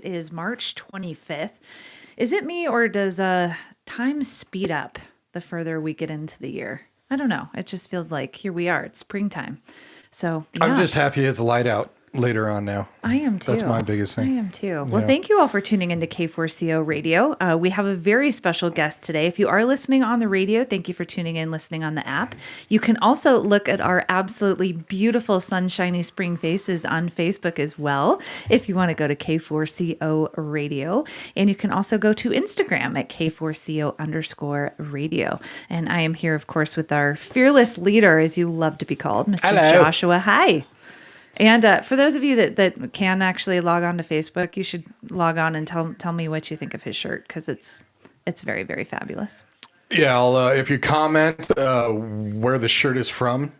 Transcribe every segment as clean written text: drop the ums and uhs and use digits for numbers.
It is March 25th. Is it me or does time speed up the further we get into the year? I don't know. It just feels like here we are. It's springtime. So, I'm yeah. just happy it's light out later on now. I am too. That's my biggest I thing. am too. Well, Yeah. thank you all for tuning into K4CO Radio. We have a very special guest today. If you are listening on the radio, thank you for tuning in, listening on the app. You can also look at our absolutely beautiful sunshiny spring faces on Facebook as well, if you want to go to K4CO Radio. And you can also go to Instagram at K4CO_radio. And I am here, of course, with our fearless leader, as you love to be called, Mr. Hello. Joshua. Hi. And for those of you that can actually log on to Facebook, you should log on and tell me what you think of his shirt, because it's very, very fabulous. Yeah, if you comment where the shirt is from,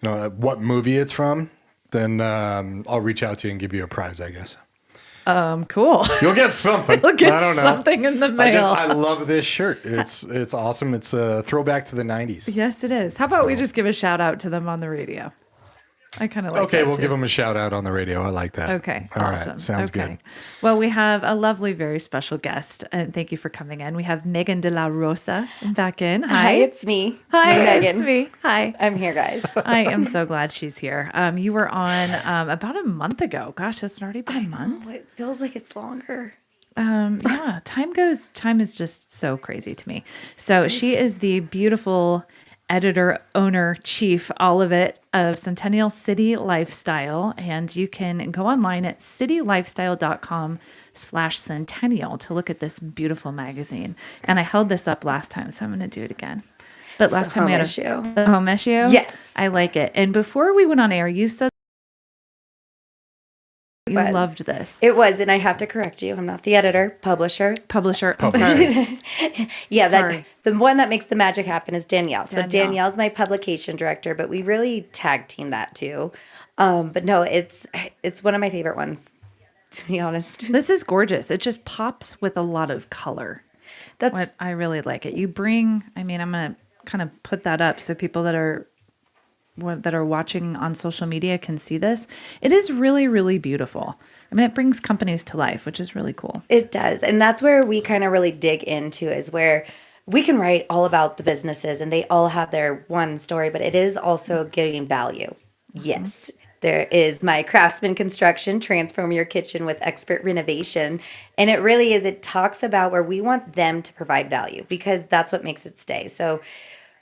what movie it's from, then I'll reach out to you and give you a prize, I guess. Cool. You'll get something. You'll get I don't know. something in the mail. I love this shirt. It's awesome. It's a throwback to the 90s. Yes, it is. How about we just give a shout out to them on the radio? I kind of like Okay, that we'll too. give them a shout out on the radio. I like that. Okay, All awesome. right, sounds good. Well, we have a lovely, very special guest, and thank you for coming in. We have Megan de la Rosa back in. Hi, it's me. Hi, Megan. it's me. Hi. I'm here, guys. I am so glad she's here. You were on about a month ago. Gosh, has it already been a month? Oh, it feels like it's longer. Yeah, time is just so crazy to me. So she is the beautiful editor, owner, chief, all of it, of Centennial City Lifestyle. And you can go online at citylifestyle.com/centennial to look at this beautiful magazine. And I held this up last time, so I'm going to do it again. But It's last the time we home had issue. the home issue. Yes. I like it. And before we went on air, you said you was. loved this. It was, and I have to correct you. I'm not the editor, publisher. Publisher. I'm Publisher. sorry. Yeah, Sorry. the one that makes the magic happen is Danielle. So Danielle. Danielle's my publication director, but we really tag team that too. But no, it's one of my favorite ones, to be honest. This is gorgeous. It just pops with a lot of color. That's I really like it. I'm going to kind of put that up so people that are watching on social media can see this. It is really, really beautiful. I mean, it brings companies to life, which is really cool. It does. And that's where we kind of really dig into, is where we can write all about the businesses and they all have their one story, but it is also getting value. Yes. There is my Craftsman Construction, Transform Your Kitchen with Expert Renovation. And it really is, it talks about where we want them to provide value, because that's what makes it stay. So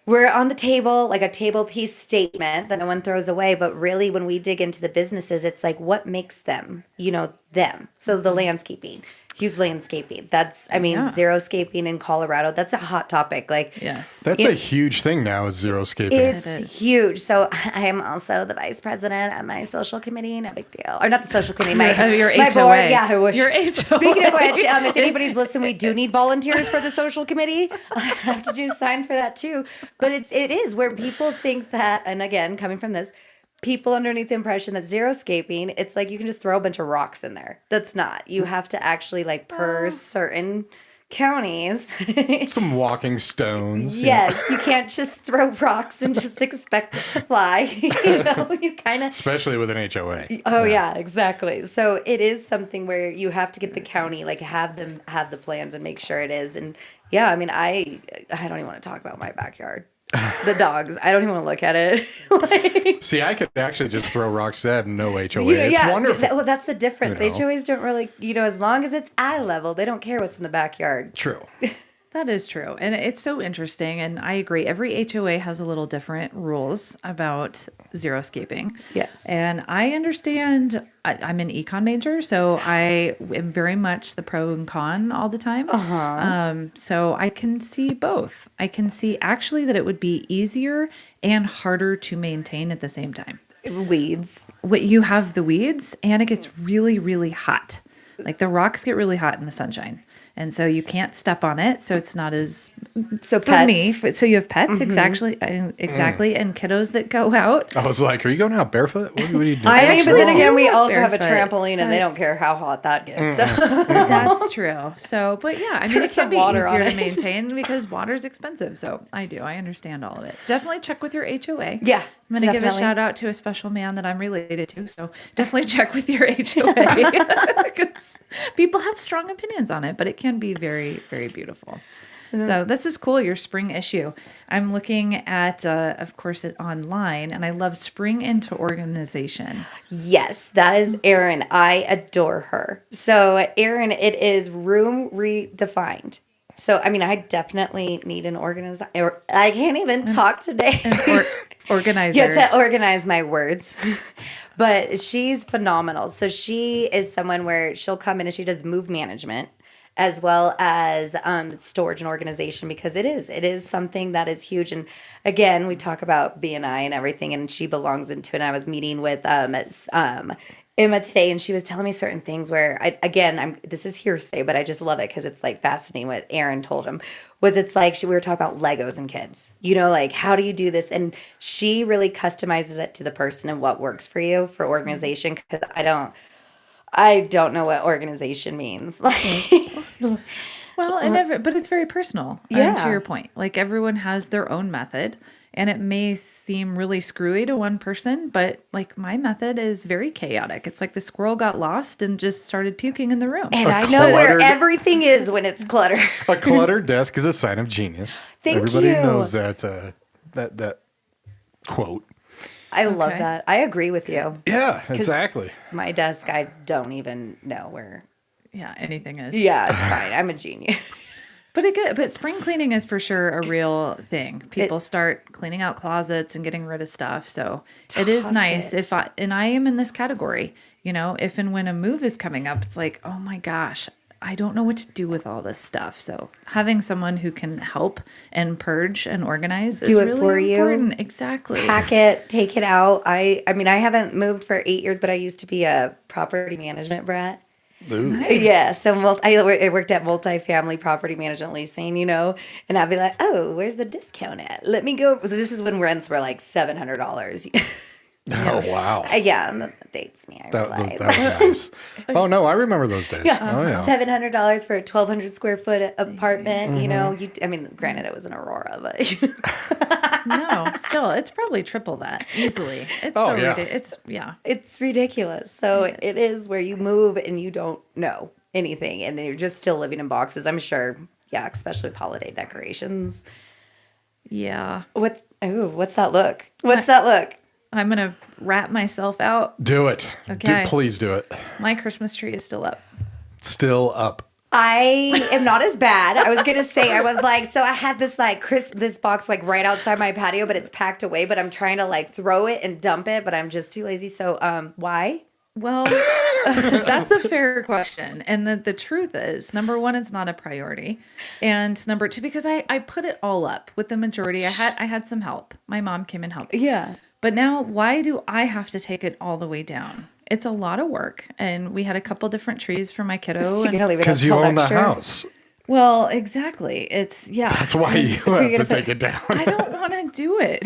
we're on the table, like a table piece statement that no one throws away. But really, when we dig into the businesses, it's like, what makes them, them. So the landscaping, use landscaping. That's, Yeah. xeriscaping in Colorado. That's a hot topic. Like, Yes. That's a huge thing now, is xeriscaping. it's It is. huge. So I am also the vice president of my social committee. No big deal. Or not the social committee, my, Your my HOA. board. Yeah, I wish. Your HOA. Speaking of which, if anybody's listening, we do need volunteers for the social committee. I have to do signs for that too. But it is where people think that, and again, coming from this, people underneath the impression that xeriscaping, it's like you can just throw a bunch of rocks in there. That's not. You have to actually per certain counties. Some walking stones. Yes, you can't just throw rocks and just expect it to fly. You kind of. Especially with an HOA. Oh yeah, exactly. So it is something where you have to get the county, have them have the plans and make sure it is. And yeah, I don't even want to talk about my backyard. The dogs, I don't even want to look at it. See, I could actually just throw rocks at no HOA. It's yeah, wonderful. well, that's the difference. You know. HOAs don't really, as long as it's eye level, they don't care what's in the backyard. True. That is true. And it's so interesting. And I agree. Every HOA has a little different rules about xeriscaping. Yes. And I understand. I'm an econ major, so I am very much the pro and con all the time. So I can see both. I can see actually that it would be easier and harder to maintain at the same time. Weeds. You have the weeds, and it gets really, really hot. Like the rocks get really hot in the sunshine. And so you can't step on it, so it's not as So For me, so you have pets, exactly, and kiddos that go out. I was like, are you going out barefoot? What are you doing? I mean, but then actually again, we do also have a barefoot trampoline, and they don't pets. care how hot that gets. So. That's true. So, but yeah, I mean, There's it some can be water on easier to it. maintain because water's expensive. So I understand all of it. Definitely check with your HOA. Yeah, I'm going to give a definitely. shout out to a special man that I'm related to. So definitely check with your HOA because people have strong opinions on it, but it can be very, very beautiful. So this is cool, your spring issue. I'm looking at, of course, it online, and I love Spring into Organization. Yes, that is Erin. I adore her. So, Erin, it is room redefined. So, I mean, I definitely need an organizer. I can't even talk today. Organizer. Yeah, to organize my words. But she's phenomenal. So, she is someone where she'll come in and she does move management as well as storage and organization because it is something that is huge. And again, we talk about B&I and everything, and she belongs into it. And I was meeting with Emma today, and she was telling me certain things where this is hearsay, but I just love it because it's like fascinating what Erin told him. It's like we were talking about Legos and kids, like how do you do this? And she really customizes it to the person and what works for you for organization because I don't know what organization means. Well, but it's very personal. Yeah. To your point, like everyone has their own method, and it may seem really screwy to one person, but like my method is very chaotic. It's like the squirrel got lost and just started puking in the room. And I know where everything is when it's cluttered. A cluttered desk is a sign of genius. Thank Everybody you. knows that that quote. I love that. I agree with you. Yeah, exactly. My desk, I don't even know where. Yeah, anything is. Yeah, it's fine. I'm a genius. But spring cleaning is for sure a real thing. People start cleaning out closets and getting rid of stuff. So it is nice and I am in this category, if and when a move is coming up, it's like, oh my gosh, I don't know what to do with all this stuff. So having someone who can help and purge and organize is really for you. important. Exactly. Pack it, take it out. I mean, I haven't moved for 8 years, but I used to be a property management brat. Ooh. Nice. Yeah, so I worked at multifamily property management leasing, and I'd be like, oh, where's the discount at? Let me go. This is when rents were like $700. Oh, wow. Yeah, that dates me. I realize. That was nice. Oh, no, I remember those days. Yeah, Oh, yeah. $700 for a 1,200 square foot apartment. I mean, granted, it was in Aurora, but No, still, it's probably triple that easily. It's Oh, so yeah. ridiculous. it's ridiculous. So it is where you move and you don't know anything, and then you're just still living in boxes. I'm sure. Yeah, especially with holiday decorations. Yeah. What's that look? What's that look? I'm going to wrap myself out. Do it. Okay. Please do it. My Christmas tree is still up. Still up. I am not as bad. I was gonna say I was like, so I had this this box like right outside my patio, but it's packed away. But I'm trying to like throw it and dump it, but I'm just too lazy. So why? Well, that's a fair question. And the truth is, number one, it's not a priority. And number two, because I put it all up with the majority. I had some help. My mom came and helped. Yeah. But now why do I have to take it all the way down? It's a lot of work. And we had a couple different trees for my kiddo. So you're gonna leave it Because you till own the next year? house. Well, exactly. It's That's why you have to take it down. I don't want to do it.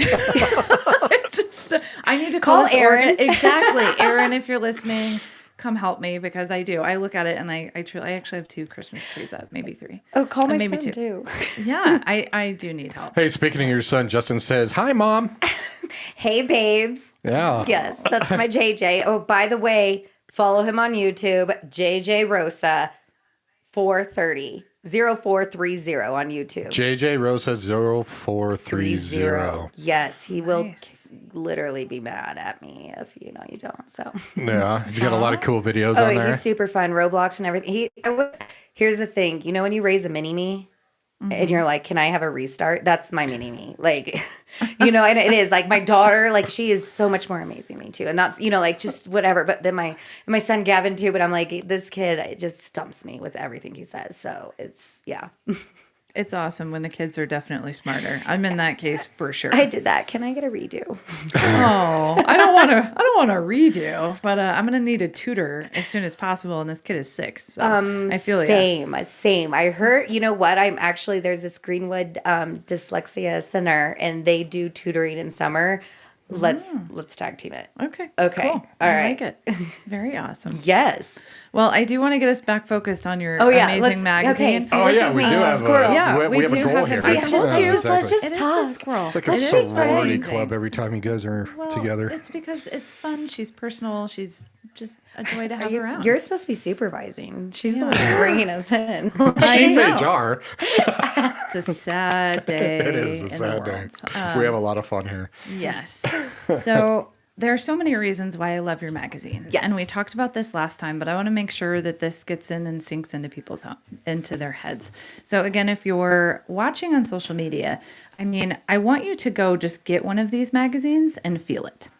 I need to Call this Erin. Exactly. Erin, if you're listening, come help me because I do. I look at it and I actually have 2 Christmas trees up, maybe 3. Oh, call my maybe son 2. too. Yeah, I do need help. Hey, speaking of your son, Justin says, hi, Mom. Hey, babes. Yeah. Yes, that's my JJ. Oh, by the way, follow him on YouTube, JJ Rosa 0430 on YouTube. JJ Rosa 0430. Yes, he will Nice. literally be mad at me if you don't. So Yeah, he's got a lot of cool videos oh, on there. he's super fun, Roblox and everything. Here's the thing, when you raise a mini me and you're like, can I have a restart? That's my mini me. Like, and it is like my daughter, like she is so much more amazing than me too. And not, like just whatever. But then my son Gavin too, but I'm like, this kid, it just stumps me with everything he says. So it's, yeah. It's awesome when the kids are definitely smarter. I'm in that case for sure. I did that. Can I get a redo? Oh, I don't want to. I don't want to redo, but I'm gonna need a tutor as soon as possible. And this kid is 6, so I feel ya. Same. I heard, you know what? I'm actually, there's this Greenwood Dyslexia Center, and they do tutoring in summer. Let's tag team it. Okay. Okay. Cool. All I right. like it. Very awesome. Yes. Well, I do want to get us back focused on your Yeah. amazing magazine. Okay. Oh This yeah, is we me. do have Squirrel. we have a do goal have here. I told you. Let's just It is the talk. squirrel. It's like a It is sorority amazing. club every time you guys are Well, together. It's because it's fun. She's personal. She's just a joy to have around. You're supposed to be supervising. She's the one that's bringing us in. She's know. HR. It's a sad day. It is in a the sad day. world. We have a lot of fun here. Yes. So there are so many reasons why I love your magazine. Yes. And we talked about this last time, but I want to make sure that this gets in and sinks into into their heads. So again, if you're watching on social media, I mean, I want you to go just get one of these magazines and feel it.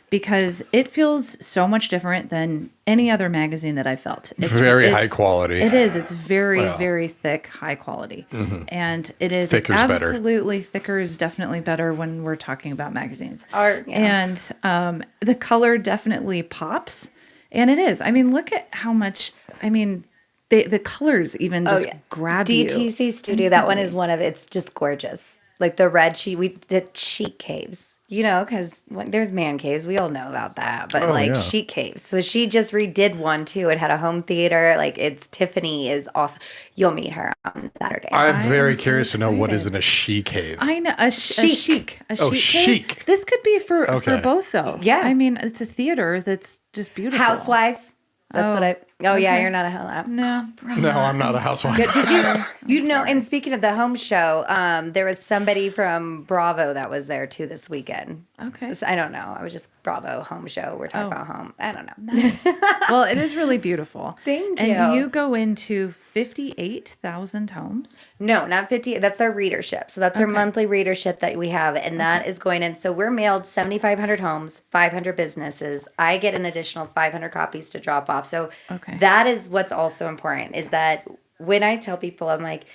Because it feels so much different than any other magazine that I felt. It's Very high quality. It is. It's very, Well. very thick, high quality. And it is Thicker's better. absolutely thicker is definitely better when we're talking about magazines. Art, yeah. And the color definitely pops. And it is. I mean, look at how much, I mean, the colors even just grab you. DTC Studio, that one instantly. is one of, it's just gorgeous. Like the red sheet, we did sheet caves. You know, because there's man caves. We all know about that. But yeah. sheet caves. So she just redid one too. It had a home theater. Like Tiffany is awesome. You'll meet her on Saturday. I'm very I'm so curious to know what is excited. in a she cave. I know a chic. Oh, cave. chic. This could be for Okay. both though. Yeah. I mean, it's a theater that's just beautiful. Housewives. That's what I. Oh yeah, okay. you're not a housewife. No. No, I'm not a housewife. Did you know? And speaking of the home show, there was somebody from Bravo that was there too this weekend. Okay. So I don't know. I was just Bravo home show. We're talking about home. I don't know. Nice. Well, it is really beautiful. Thank And you. you go into 58,000 homes. No, not 50. That's our readership. So that's our monthly readership that we have. And that is going in. So we're mailed 7,500 homes, 500 businesses. I get an additional 500 copies to drop off. So that is what's also important is that when I tell people, I'm like,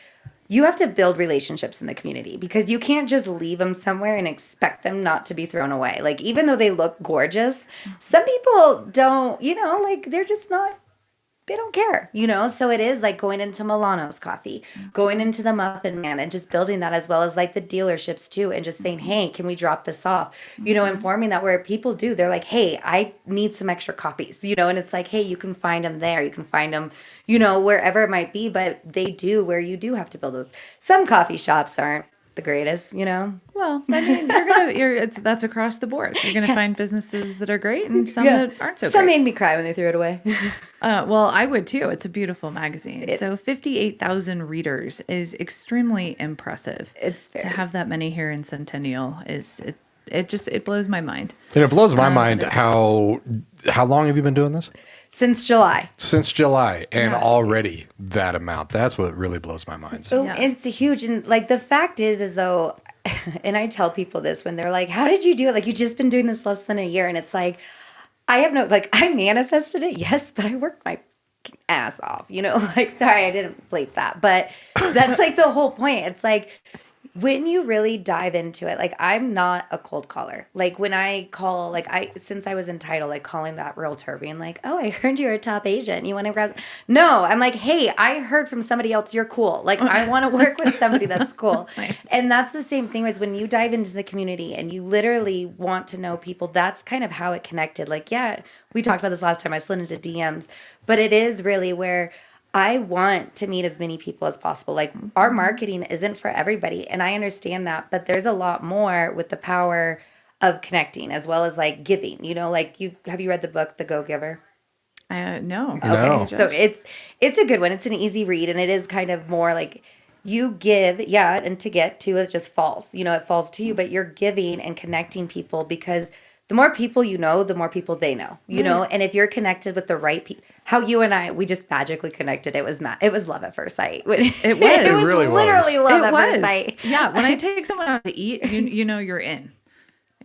you have to build relationships in the community because you can't just leave them somewhere and expect them not to be thrown away. Like, even though they look gorgeous, some people don't, like they're just not, they don't care, So it is like going into Milano's Coffee, going into the Muffin Man and just building that as well as like the dealerships too. And just saying, hey, can we drop this off? Informing that where people do, they're like, hey, I need some extra copies, and it's like, hey, you can find them there. You can find them, wherever it might be, but they do where you do have to build those. Some coffee shops aren't the greatest, Well, I mean, that's across the board. You're gonna find businesses that are great and some that aren't so Some great. made me cry when they threw it away. Well, I would too. It's a beautiful magazine. So 58,000 readers is extremely impressive. It's to have that many here in Centennial it blows my mind. And it blows my mind how long have you been doing this? Since July. Since July, and already that amount. That's what really blows my mind. Oh, it's a huge, and like the fact is though, and I tell people this when they're like, how did you do it? Like, you just been doing this less than a year. And it's like, I manifested it. Yes, but I worked my ass off, sorry, I didn't bleep that, but that's like the whole point. It's like, when you really dive into it, like, I'm not a cold caller. Like, when I call, since I was in title, like calling that realtor, being like, oh, I heard you're a top agent. You want to grab? No, I'm like, hey, I heard from somebody else. You're cool. Like, I want to work with somebody that's cool. Nice. And that's the same thing as when you dive into the community and you literally want to know people. That's kind of how it connected. Like, yeah, we talked about this last time. I slid into DMs, but it is really where I want to meet as many people as possible. Like, our marketing isn't for everybody, and I understand that, but there's a lot more with the power of connecting as well as like giving. Have you read the book The Go-Giver? No. No. Okay, so it's a good one. It's an easy read, and it is kind of more like you give, and to get to it just falls. It falls to you, but you're giving and connecting people because the more people the more people they know, and if you're connected with the right people, how you and I, we just magically connected. It was love at first sight. It was. It was really literally was. love at first sight. Yeah, when I take someone out to eat, you know you're in.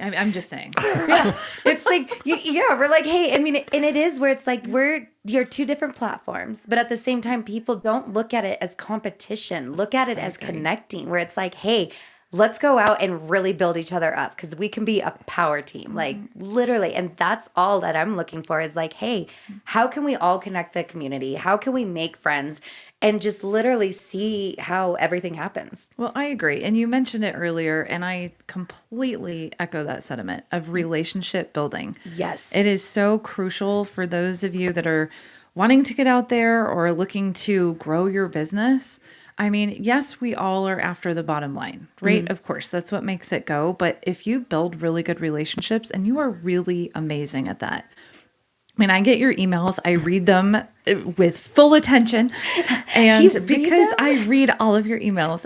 I'm just saying. It's like, yeah, we're like, hey, I mean, and it is where it's like, you're two different platforms, but at the same time, people don't look at it as competition. Look at it as connecting, where it's like, hey, let's go out and really build each other up because we can be a power team, like literally. And that's all that I'm looking for is like, hey, how can we all connect the community? How can we make friends and just literally see how everything happens? Well, I agree. And you mentioned it earlier, and I completely echo that sentiment of relationship building. Yes. It is so crucial for those of you that are wanting to get out there or looking to grow your business. I mean, yes, we all are after the bottom line, right? Of course, that's what makes it go. But if you build really good relationships, and you are really amazing at that. I mean, I get your emails, I read them with full attention. And because I read all of your emails,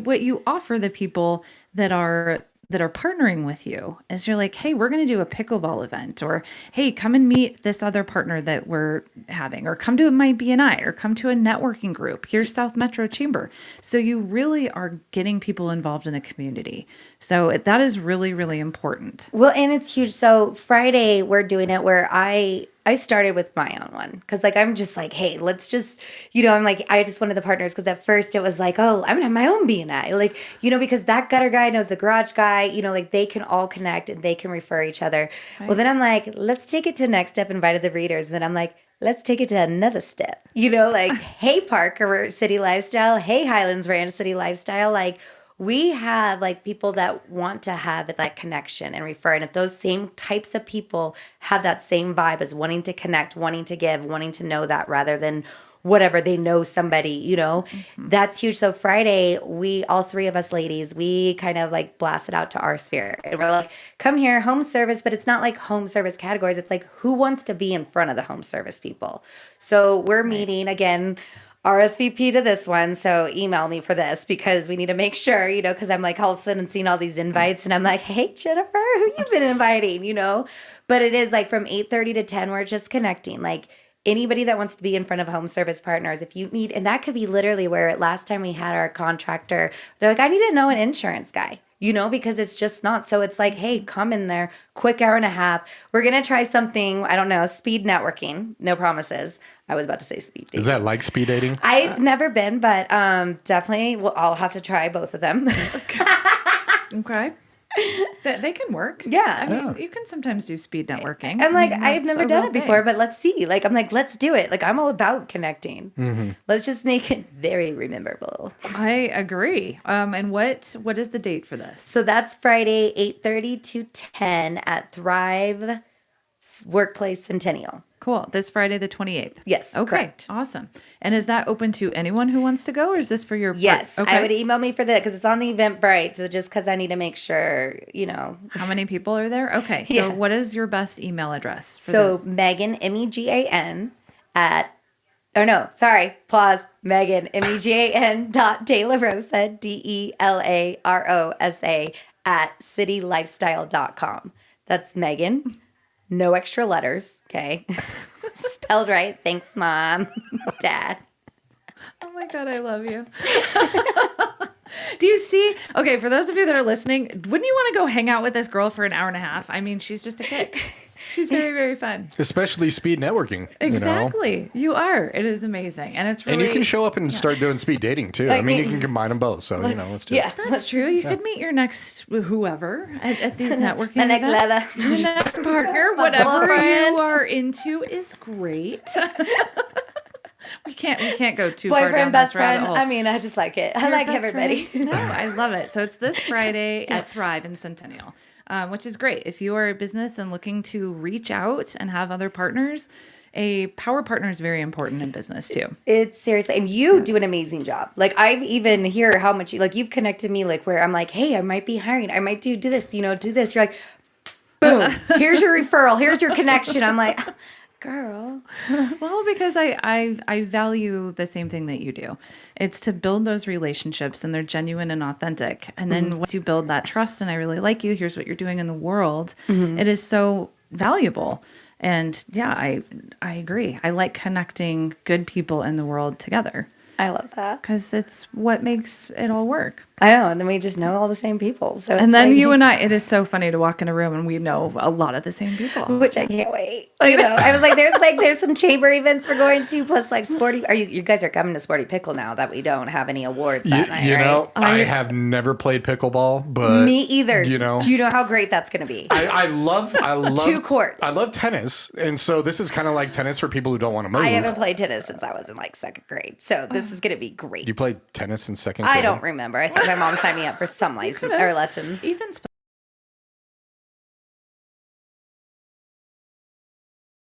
what you offer the people that are partnering with you is you're like, hey, we're going to do a pickleball event, or hey, come and meet this other partner that we're having, or come to my BNI, or come to a networking group. Here's South Metro Chamber. So you really are getting people involved in the community. So that is really, really important. Well, and it's huge. So Friday we're doing it where I started with my own one because like I'm just like, hey, let's just, I'm like, I just wanted the partners because at first it was like, oh, I'm gonna have my own BNI, like, because that gutter guy knows the garage guy, like they can all connect and they can refer each other. Right. Well, then I'm like, let's take it to the next step, invited the readers. And then I'm like, let's take it to another step, like, hey, Parker City Lifestyle, hey, Highlands Ranch City Lifestyle, like, we have like people that want to have that connection and refer. And if those same types of people have that same vibe as wanting to connect, wanting to give, wanting to know that rather than whatever, they know somebody, that's huge. So Friday, all three of us ladies, we kind of like blasted out to our sphere. And we're like, come here, home service, but it's not like home service categories. It's like, who wants to be in front of the home service people? So we're meeting again, RSVP to this one, so email me for this because we need to make sure, because I'm like all of a sudden seeing all these invites and I'm like, hey, Jennifer, who you been inviting, But it is like from 8:30 to 10, we're just connecting. Like anybody that wants to be in front of home service partners, if you need, and that could be literally where last time we had our contractor, they're like, I need to know an insurance guy. Because it's just not. So it's like, hey, come in there, quick hour and a half. We're going to try something, I don't know, speed networking. No promises. I was about to say speed dating. Is that like speed dating? I've never been, but definitely, I'll have to try both of them. Okay. They can work. Yeah. I mean, you can sometimes do speed networking. I'm like, I mean, I've never done it before, but let's see. Like, I'm like, let's do it. Like, I'm all about connecting. Mm-hmm. Let's just make it very memorable. I agree. And what is the date for this? So that's Friday, 8:30 to 10 at Thrive Workplace Centennial. Cool. This Friday, the 28th. Yes. Okay. Correct. Awesome. And is that open to anyone who wants to go, or is this for your? Yes. Okay. I would email me for that because it's on the Eventbrite. So just because I need to make sure, How many people are there? Okay. So what is your best email address for this? Megan, MEGAN Megan, MEGAN DeLaRosa, DELAROSA at citylifestyle.com. That's Megan. No extra letters, okay? Spelled right. Thanks, Mom, Dad. Oh my God, I love you. Do you see? Okay, for those of you that are listening, wouldn't you want to go hang out with this girl for an hour and a half? I mean, she's just a kick. She's very, very fun. Especially speed networking. Exactly. You are. It is amazing. And it's really... And you can show up and start doing speed dating, too. I mean, you can combine them both. So, let's do it. That's true. You could meet your next whoever at these networking My next events. lover. Your next partner. Whatever you are into is great. We can't go too far down Boyfriend, best this rabbit friend. hole. I mean, I just like it. I like everybody. No, I love it. So it's this Friday at Thrive in Centennial, which is great. If you are a business and looking to reach out and have other partners, a power partner is very important in business too. It's seriously, and you do an amazing job. Like I even hear how much you've connected me, like where I'm like, hey, I might be hiring. I might do this, do this. You're like, boom, here's your referral. Here's your connection. I'm like, girl. Well, because I value the same thing that you do. It's to build those relationships, and they're genuine and authentic. And then once you build that trust, and I really like you, here's what you're doing in the world, it is so valuable. And yeah, I agree. I like connecting good people in the world together. I love that. because it's what makes it all work. I know, and then we just know all the same people. So And then you and I, it is so funny to walk in a room and we know a lot of the same people. which I can't wait. You know, I was like, there's some chamber events we're going to, plus like sporty. Are you guys are coming to Sporty Pickle now that we don't have any awards that night, You right? know, I have never played pickleball, but Me either. You know, do you know how great that's going to be? I love 2 courts. I love tennis, and so this is kind of like tennis for people who don't want to move. I haven't played tennis since I was in like 2nd grade, so this is going to be great. You played tennis in 2nd grade? I don't remember. I think my mom signed me up for some license or lessons. Ethan's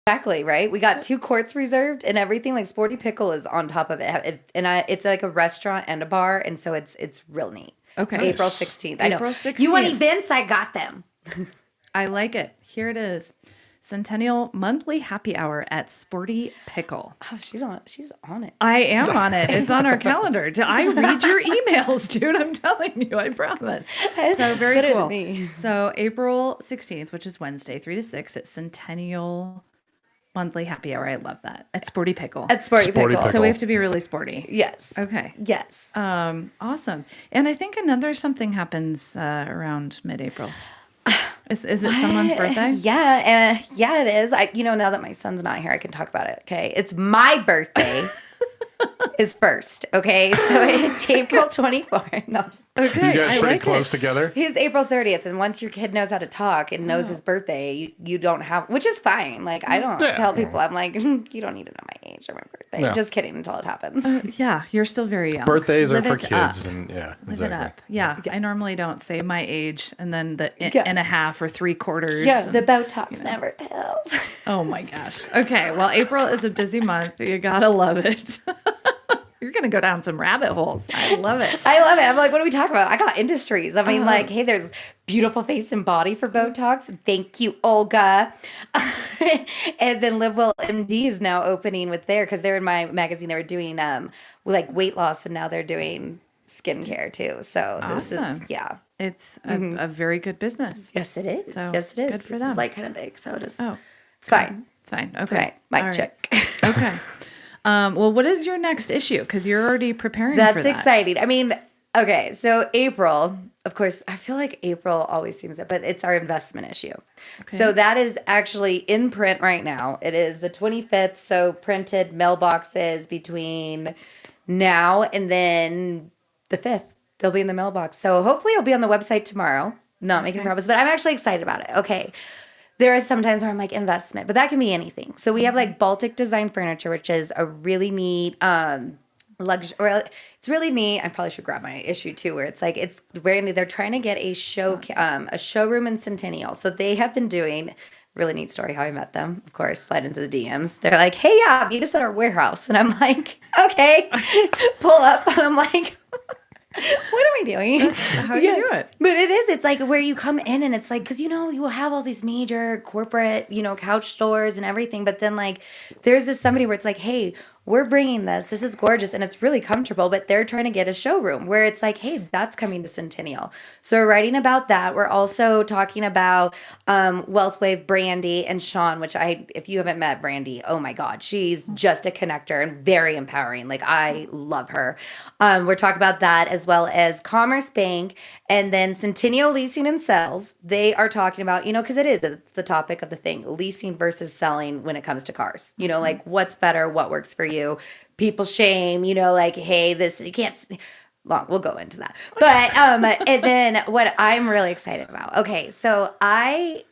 Exactly, right? We got 2 courts reserved and everything. Like Sporty Pickle is on top of it. It's like a restaurant and a bar, and so it's real neat. Okay. April 16th. I know. April 16th. You want events? I got them. I like it. Here it is. Centennial monthly happy hour at Sporty Pickle. Oh, she's on it. I am on it. It's on our calendar. I read your emails, dude. I'm telling you, I promise. So very better than cool. me. So April 16th, which is Wednesday, 3 to 6 at Centennial monthly happy hour. I love that. At Sporty Pickle. At Sporty Pickle. So we have to be really sporty. Yes. Okay. Yes. Awesome. And I think another something happens around mid-April. Is it someone's birthday? Yeah, it is. Now that my son's not here, I can talk about it. Okay, it's my birthday. Is first. Okay, so it's April 24th. No, Okay. You guys I pretty like close it. together? his April 30th, and once your kid knows how to talk and knows his birthday, you don't have, which is fine. Like I don't tell people, I'm like, you don't need to know my age or my birthday. No. Just kidding until it happens. Yeah, you're still very young. Birthdays Live are for it kids, up. and yeah, Live exactly. it up. Yeah, I normally don't say my age and then the Yeah. and a half or 3/4. Yeah, the and- Botox never tells. Oh my gosh. Okay, well, April is a busy month. You gotta love it. You're gonna go down some rabbit holes. I love it. I love it. I'm like, what are we talking about? I got industries. I mean, like, hey, there's beautiful face and body for Botox. Thank you, Olga. And then Live Well MD is now opening with because they're in my magazine. They were doing like weight loss, and now they're doing skincare too. So this Awesome. is It's a very good business. Yes, it is. So, Yes, it is. good for This them. is like kind of big, so it's It's fine. It's fine. Okay. It's fine. Mic All right. check. Okay. Well, what is your next issue? Because you're already preparing That's for that. exciting. I mean, okay, so April, of course, I feel like April always seems it, but it's our investment issue. So that is actually in print right now. It is the 25th, so printed mailboxes between now and then the 5th. They'll be in the mailbox. So hopefully it'll be on the website tomorrow. Not making a promise, but I'm actually excited about it. Okay. There is sometimes where I'm like investment, but that can be anything. So we have like Baltic design furniture, which is a really neat luxury. Or it's really neat. I probably should grab my issue too, where it's like they're trying to get a showroom in Centennial. So they have been doing really neat story how I met them. Of course, slide into the DMs. They're like, "Hey, meet us at our warehouse," and I'm like, "Okay." Pull up, and I'm like, what are we doing? How do you do it? But it is. It's like where you come in and it's like, because, you will have all these major corporate, couch stores and everything. But then like there's this somebody where it's like, hey, we're bringing this. This is gorgeous and it's really comfortable. But they're trying to get a showroom where it's like, hey, that's coming to Centennial. So we're writing about that. We're also talking about WealthWave Brandy and Sean, which if you haven't met Brandy, oh my God, she's just a connector and very empowering. Like I love her. We're talking about that as well as Commerce Bank and then Centennial Leasing and Sales. They are talking about, because it's the topic of the thing, leasing versus selling when it comes to cars. Like what's better, what works for you. People shame, like, hey, this, you can't, long, we'll go into that. But, and then what I'm really excited about. Okay. So I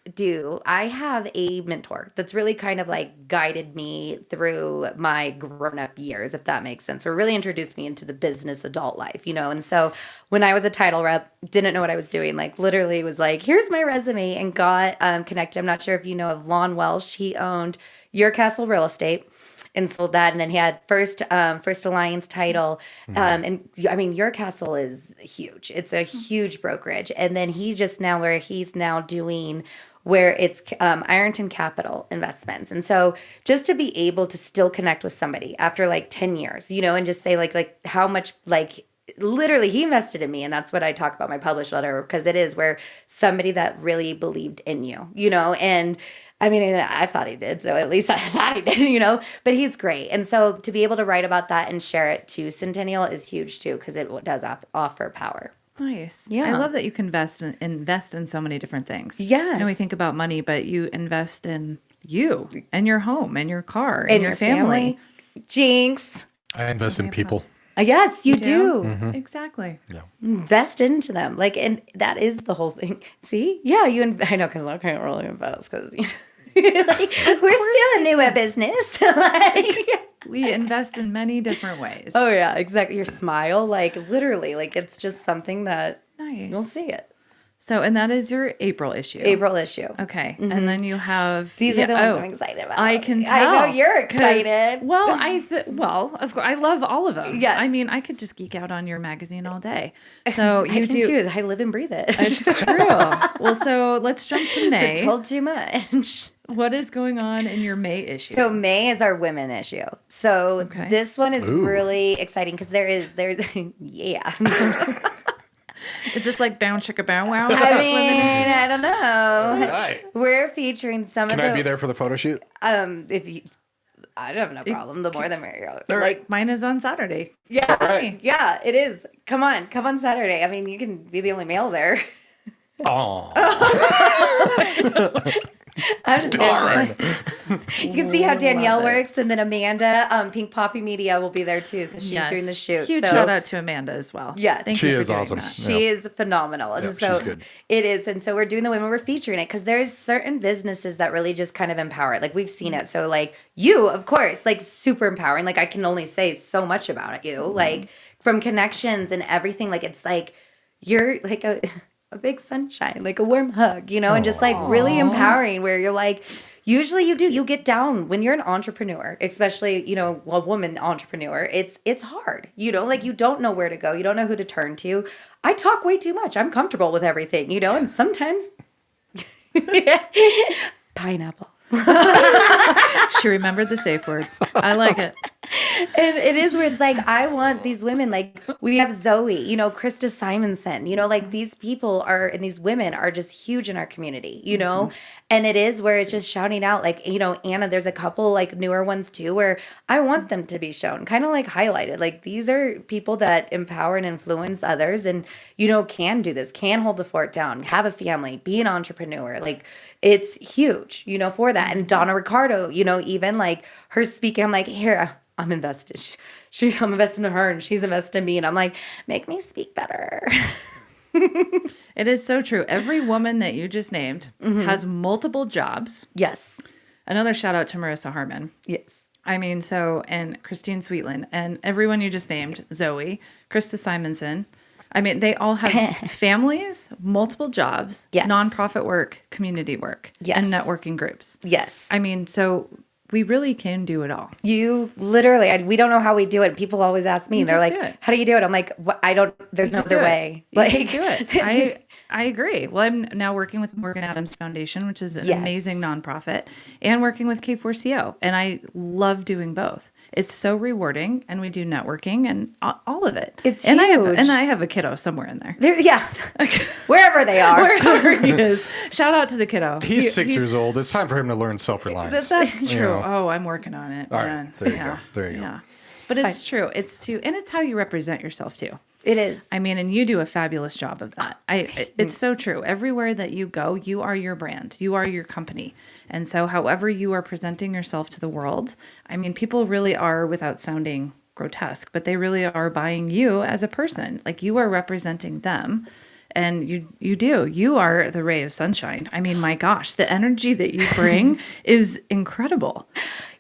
have a mentor that's really kind of like guided me through my grown up years, if that makes sense, or really introduced me into the business adult life, and so when I was a title rep, didn't know what I was doing, like literally was like, here's my resume and got connected. I'm not sure if you know of Lon Welsh. He owned Your Castle Real Estate and sold that. And then he had First Alliance title. And I mean, Your Castle is huge. It's a huge brokerage. And then he's now doing where it's Ironton Capital Investments. And so just to be able to still connect with somebody after like 10 years, and just say like how much like literally he invested in me. And that's what I talk about my published letter, because it is where somebody that really believed in you, and I mean, I thought he did, so at least I thought he did, but he's great. And so to be able to write about that and share it to Centennial is huge too, because it does offer power. Nice. I Yeah. love that you can invest in so many different things. Yes. We think about money, but you invest in you and your home and your car and, And your family. Jinx. I invest in people. Yes, you do. Exactly. Invest into them. And that is the whole thing. See? Yeah, I know, because I can't really invest because, we're still a newer business. We invest in many different ways. Oh, yeah, exactly. Your smile, literally, it's just something that Nice. you'll see it. So, and that is your April issue. April issue. Okay. And then you have These are the ones I'm excited about. I can tell. I know you're excited. Well, of course, I love all of them. Yes. I mean, I could just geek out on your magazine all day. So I you can do. too. I live and breathe it. It's true. Well, so let's jump to May. Told too much. What is going on in your May issue? So May is our women issue. So Okay. this one is Ooh. really exciting because there's yeah. Is this like Bound Chicka Bow Wow? I mean, I don't know. Right. We're featuring some Can of the. I be there for the photo shoot? If you, I have no problem. The more the merrier. All right. Mine is on Saturday. Yeah, right. yeah, it is. Come on Saturday. I mean, you can be the only male there. Oh, I'm just darn. You can see how Danielle Love it. works, and then Amanda, Pink Poppy Media will be there too because she's doing the shoot. Huge so, shout out to Amanda as well. Yes. Thank She you for is doing awesome. that. She is phenomenal. And Yeah, so she's good. it is. And so we're doing the women, we're featuring it because there's certain businesses that really just kind of empower it. We've seen it. So you, of course, super empowering. I can only say so much about you. From connections and everything. It's you're a big sunshine, a warm hug, and just really empowering where you're usually you get down when you're an entrepreneur, especially, a woman entrepreneur. It's hard, you don't know where to go. You don't know who to turn to. I talk way too much. I'm comfortable with everything, and sometimes pineapple. She remembered the safe word. I like it. And it is where it's I want these women, we have Zoe, Krista Simonson, these people are, and these women are just huge in our community, and it is where it's just shouting out, Anna, there's a couple newer ones too, where I want them to be shown, kind of highlighted, these are people that empower and influence others and, can do this, can hold the fort down, have a family, be an entrepreneur, it's huge, for that. And Donna Ricardo, even her speaking, I'm here, I'm invested. I'm invested in her and she's invested in me. And I'm make me speak better. It is so true. Every woman that you just named has multiple jobs. Yes. Another shout out to Marissa Harmon. Yes. I mean, and Christine Sweetland and everyone you just named, Zoe, Krista Simonson. I mean, they all have families, multiple jobs, Yes. nonprofit work, community work, Yes. and networking groups. Yes. I mean, so we really can do it all. You literally, we don't know how we do it. People always ask me, they're just do it. how do you do it? I'm what, there's no other way. You just do it. I agree. Well, I'm now working with Morgan Adams Foundation, which is an Yes. amazing nonprofit, and working with K4CO. And I love doing both. It's so rewarding, and we do networking and all of it. It's and huge. I have a kiddo somewhere in there. Yeah. Wherever they are. Wherever he is. Shout out to the kiddo. He's 6 years old. It's time for him to learn self-reliance. That's You true. know. Oh, I'm working on it. All right. man. There you go. There you go. Yeah. But it's true. It's and it's how you represent yourself too. It is. I mean, and you do a fabulous job of that. It's so true. Everywhere that you go, you are your brand. You are your company. And so however you are presenting yourself to the world, I mean, people really are, without sounding grotesque, but they really are buying you as a person. You are representing them. And you are the ray of sunshine. I mean, my gosh, the energy that you bring is incredible.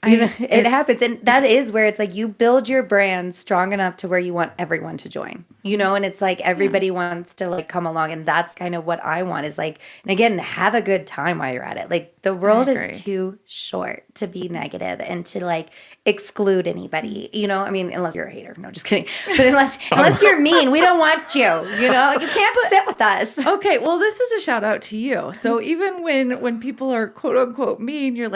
It happens. And that is where it's you build your brand strong enough to where you want everyone to join, and it's everybody wants to come along. And that's kind of what I want is and again, have a good time while you're at it. The world is too short to be negative and to exclude anybody, I mean, unless you're a hater. No, just kidding. But unless you're mean, we don't want you, you can't sit with us. Okay, well, this is a shout out to you. So even when people are quote unquote mean, you're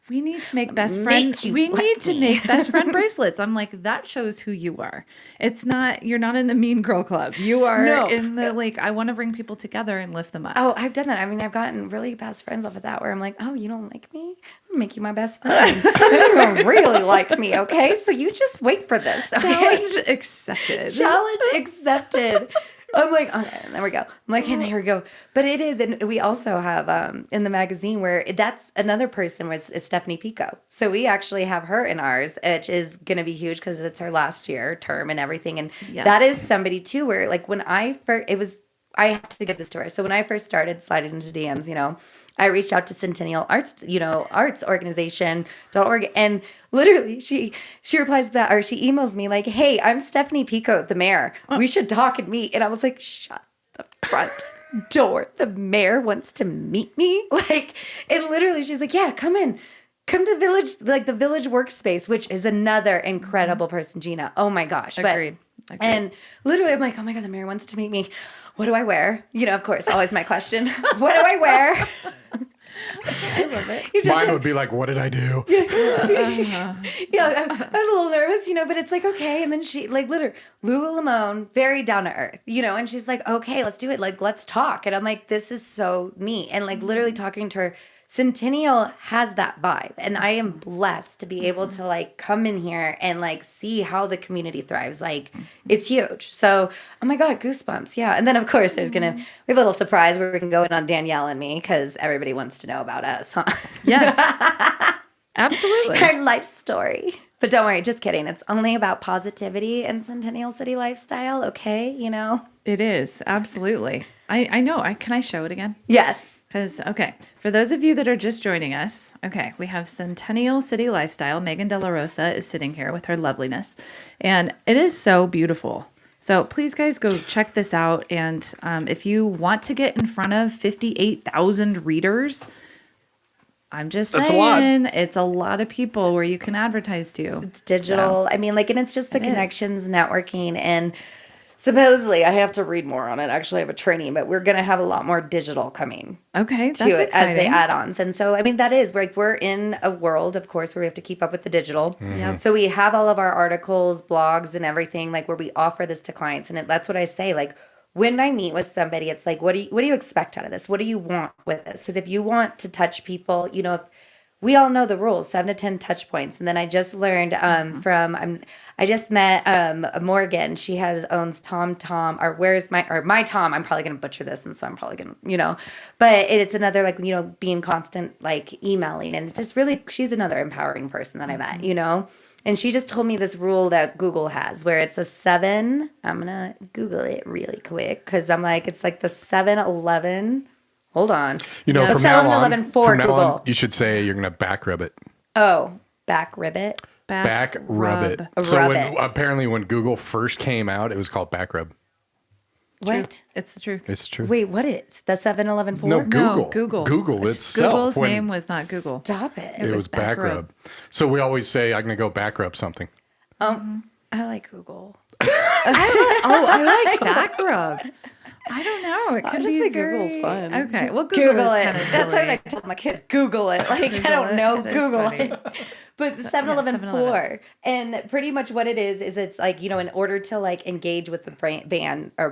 we need to make best friends friend. make you We like need to me. make best friend bracelets. I'm like, that shows who you are. It's not, you're not in the mean girl club. You are No. in the, like, I want to bring people together and lift them up. Oh, I've done that. I mean, I've gotten really best friends off of that where I'm like, oh, you don't like me? I'll make you my best friend. You don't really like me, okay? So you just wait for this. Okay? Challenge accepted. Challenge accepted. I'm like, okay, and there we go. I'm like, and here we go. But it is, and we also have in the magazine where that's another person is Stephanie Pico. So we actually have her in ours, which is going to be huge because it's her last year term and everything. And Yes. that is somebody too, where like when I first, I have to give this to her. So when I first started sliding into DMs, I reached out to Centennial Arts, arts organization.org. And literally she replies back, or she emails me like, hey, I'm Stephanie Pico, the mayor. We should talk and meet. And I was like, shut the front door. The mayor wants to meet me. Like, and literally she's like, yeah, come in. Come to Village, like the Village Workspace, which is another incredible person, Gina. Oh my gosh. Agreed. And literally I'm like, oh my God, the mayor wants to meet me. What do I wear? Of course, always my question. What do I wear? I love it. Mine would be like, what did I do? I was a little nervous, but it's like, okay. And then she, like, literally, Lululemon, very down to earth, and she's like, okay, let's do it. Like, let's talk. And I'm like, this is so neat. And like, literally talking to her, Centennial has that vibe. And I am blessed to be able to like come in here and like see how the community thrives. Like, it's huge. So, oh my God, goosebumps. Yeah. And then, of course, we have a little surprise where we can go in on Danielle and me because everybody wants to know about us, huh? Yes. Absolutely. Our life story. But don't worry, just kidding. It's only about positivity and Centennial City lifestyle, okay? It is. Absolutely. I know. Can I show it again? Yes. Because, okay, for those of you that are just joining us, okay, we have Centennial City Lifestyle. Megan De La Rosa is sitting here with her loveliness. And it is so beautiful. So please, guys, go check this out. And if you want to get in front of 58,000 readers, I'm just That's a lot. saying, it's a lot of people where you can advertise to. It's digital. I mean, like, and it's just the It is. connections, networking, and supposedly, I have to read more on it. Actually, I have a training, but we're going to have a lot more digital coming Okay, that's to it exciting. as the add-ons. And so, I mean, that is like we're in a world, of course, where we have to keep up with the digital. Yep. So we have all of our articles, blogs, and everything, like where we offer this to clients. And that's what I say, like, when I meet with somebody, it's like, what do you expect out of this? What do you want with this? Because if you want to touch people, if we all know the rules, 7 to 10 touch points. And then I just learned I just met Morgan. She owns Tom, or my Tom. I'm probably going to butcher this. And so I'm probably going to, but it's another, like, being constant, like emailing. And it's just really, she's another empowering person that I met, And she just told me this rule that Google has where it's a 7. I'm going to Google it really quick because I'm like, it's like the 7-11. Hold on. From The now 7-11 on, for from now Google. on, you should say you're going to back rub it. Oh, back ribbit. Back rub it. A So rub when, it. apparently when Google first came out, it was called back rub. What? It's the truth. It's true. Wait, what is the 7-11 for? No, Google. No, Google. Google itself. Google's when name was not Google. Stop it. it was back rub. So we always say, I'm going to go back rub something. I like Google. I like back rub. I don't know. It could just be think very... Google's fun. Okay. Well, Google, Google is it. kind of That's silly. what I tell my kids. Google it. Like, I don't it. know. It is Google funny. it. But 7-11 7-Eleven. for. And pretty much what it is it's like, in order to like engage with the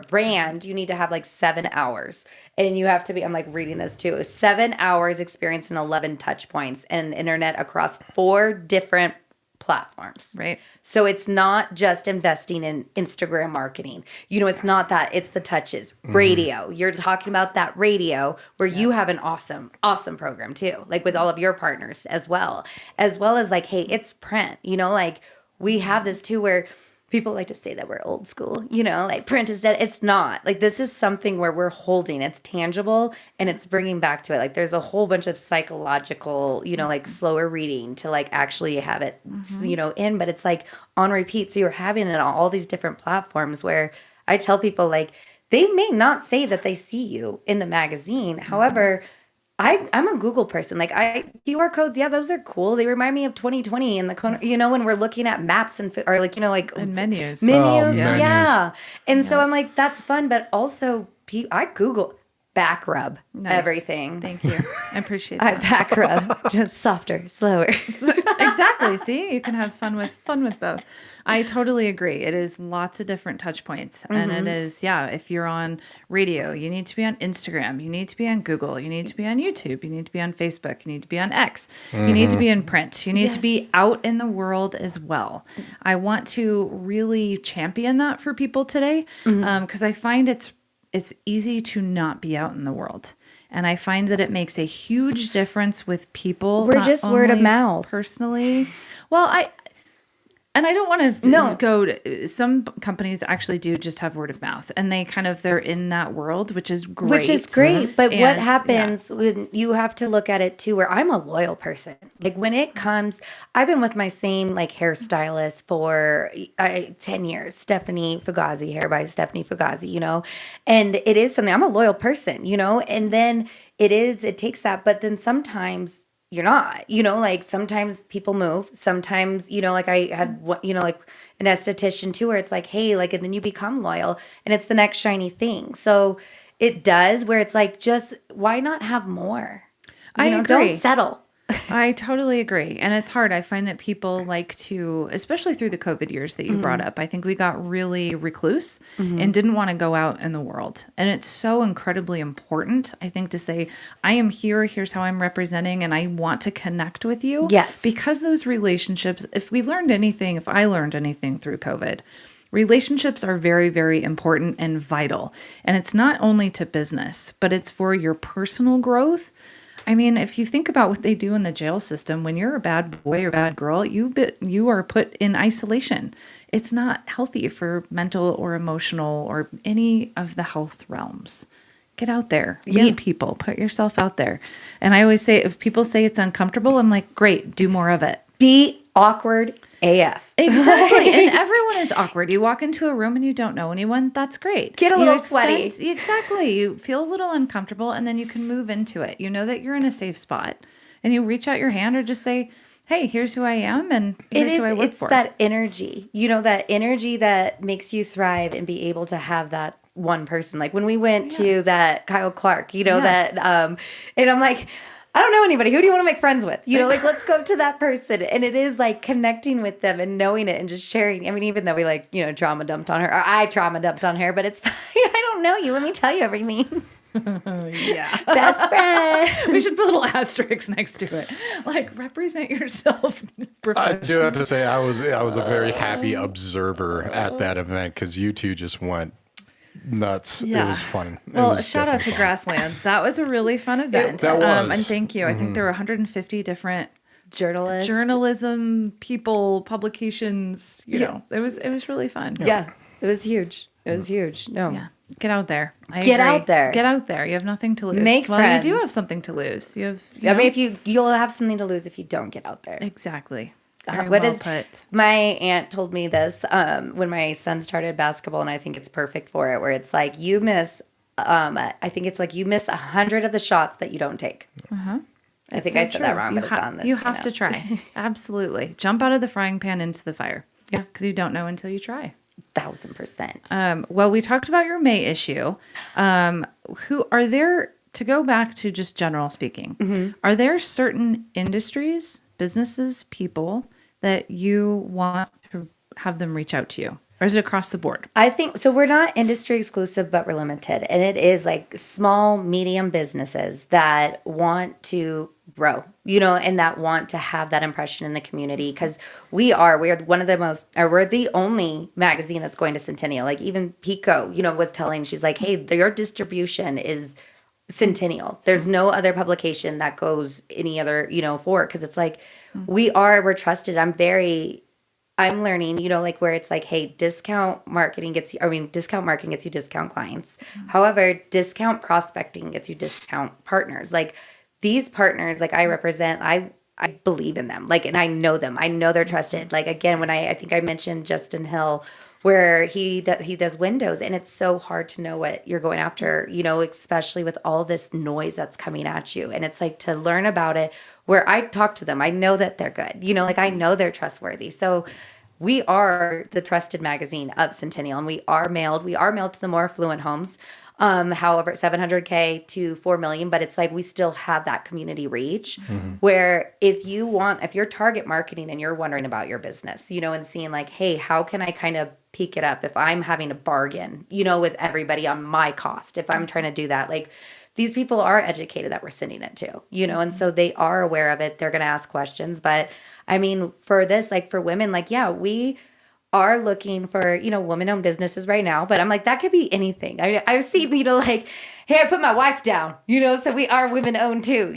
brand, you need to have like 7 hours. And you have to be, I'm like reading this too, 7 hours experience and 11 touch points and internet across 4 different platforms. Right. So it's not just investing in Instagram marketing. It's not that. It's the touches. Radio. You're talking about that radio where you have an awesome, awesome program too. Like with all of your partners as well as like, hey, it's print. Like we have this too where people like to say that we're old school, like print is dead. It's not. Like this is something where we're holding. It's tangible and it's bringing back to it. Like there's a whole bunch of psychological, like slower reading to like actually have it, in. But it's like on repeat. So you're having it on all these different platforms where I tell people like they may not say that they see you in the magazine. However, I'm a Google person. Like QR codes, yeah, those are cool. They remind me of 2020 in the corner, when we're looking at maps and And menus. menus, menus. yeah. And so I'm like, that's fun, but also I Google back rub Nice. everything. Thank you. I appreciate I that. back rub just softer, slower. Exactly. See, you can have fun with both. I totally agree. It is lots of different touch points. And it is, yeah, if you're on radio, you need to be on Instagram, you need to be on Google, you need to be on YouTube, you need to be on Facebook, you need to be on X, you need to be in print, you need to be Yes. out in the world as well. I want to really champion that for people today because I find it's easy to not be out in the world. And I find that it makes a huge difference with people. We're not just word of only mouth. personally. Well, I don't want to No. go to, some companies actually do just have word of mouth and they're in that world, which is great. Which is great. But what And, happens when you have to look at it too, where I'm a loyal person. Like when it comes, I've been with my same like hairstylist for 10 years, Stephanie Fugazi, Hair by Stephanie Fugazi, and it is something, I'm a loyal person, and then it takes that. But then sometimes you're not, like sometimes people move. Sometimes, like I had, like an esthetician too, where it's like, hey, like, and then you become loyal and it's the next shiny thing. So it does where it's like, just why not have more? I agree. Don't settle. I totally agree. And it's hard. I find that people like to, especially through the COVID years that you brought up, I think we got really recluse and didn't want to go out in the world. And it's so incredibly important, I think, to say, I am here, here's how I'm representing, and I want to connect with you. Yes. Because those relationships, if I learned anything through COVID, relationships are very, very important and vital. And it's not only to business, but it's for your personal growth. I mean, if you think about what they do in the jail system, when you're a bad boy or bad girl, you are put in isolation. It's not healthy for mental or emotional or any of the health realms. Get out there, meet people, put yourself out there. And I always say, if people say it's uncomfortable, I'm like, great, do more of it. Be awkward AF. Exactly. And everyone is awkward. You walk into a room and you don't know anyone. That's great. Get a little sweaty. Exactly. You feel a little uncomfortable and then you can move into it. You know that you're in a safe spot and you reach out your hand or just say, hey, here's who I am and here's who I work for. It's that energy, that energy that makes you thrive and be able to have that one person. Like when we went to that Kyle Clark, Yes. and I'm like, I don't know anybody. Who do you want to make friends with? Like, let's go up to that person. And it is like connecting with them and knowing it and just sharing. I mean, even though we trauma dumped on her, or I trauma dumped on her, but it's fine. I don't know you. Let me tell you everything. Yeah. Best friend. We should put little asterisks next to it. Like, represent yourself. I do have to say, I was a very happy observer at that event because you two just went nuts. Yeah. It was fun. Well, shout out to Grasslands. That was a really fun event. That was. And thank you. I think there were 150 different Journalist. journalism people, publications. It was really fun. Yeah. It was huge. It was huge. No. Yeah. Get out there. I Get agree. out there. Get out there. You have nothing to lose. Make friends. You do have something to lose. You have. I mean, you'll have something to lose if you don't get out there. exactly. Very What well is put. My aunt told me this when my son started basketball, and I think it's perfect for it. Where it's like you miss, I think it's like you miss 100 of the shots that you don't take. I think I said that wrong, but it's on the. You have to try. Absolutely, jump out of the frying pan into the fire. Yeah. because you don't know until you try. 1,000%. Well, we talked about your May issue. Who are there? To go back to just general speaking, are there certain industries, businesses, people that you want to have them reach out to you? Or is it across the board? I think so. We're not industry exclusive, but we're limited. And it is like small, medium businesses that want to grow, and that want to have that impression in the community. Because we're one of the most, or we're the only magazine that's going to Centennial. Like even Pico, was telling, she's like, hey, your distribution is Centennial. There's no other publication that goes any other, for, because it's like, we're trusted. I'm learning, like where it's like, hey, discount marketing gets you discount clients. However, discount prospecting gets you discount partners. Like these partners, like I represent, I believe in them. Like, and I know them. I know they're trusted. Like, again, when I think I mentioned Justin Hill, where he does windows, and it's so hard to know what you're going after, especially with all this noise that's coming at you. And it's like to learn about it where I talk to them. I know that they're good, like I know they're trustworthy. So we are the trusted magazine of Centennial, and we are mailed to the more affluent homes. However, 700K to 4 million, but it's like we still have that community reach where if you're target marketing and you're wondering about your business, and seeing like, hey, how can I kind of peak it up if I'm having a bargain, with everybody on my cost, if I'm trying to do that, like these people are educated that we're sending it to, and so they are aware of it. They're going to ask questions. But I mean, for this, like for women, like, yeah, we are looking for, women-owned businesses right now. But I'm like, that could be anything. I've seen, like, hey, I put my wife down, so we are women-owned too,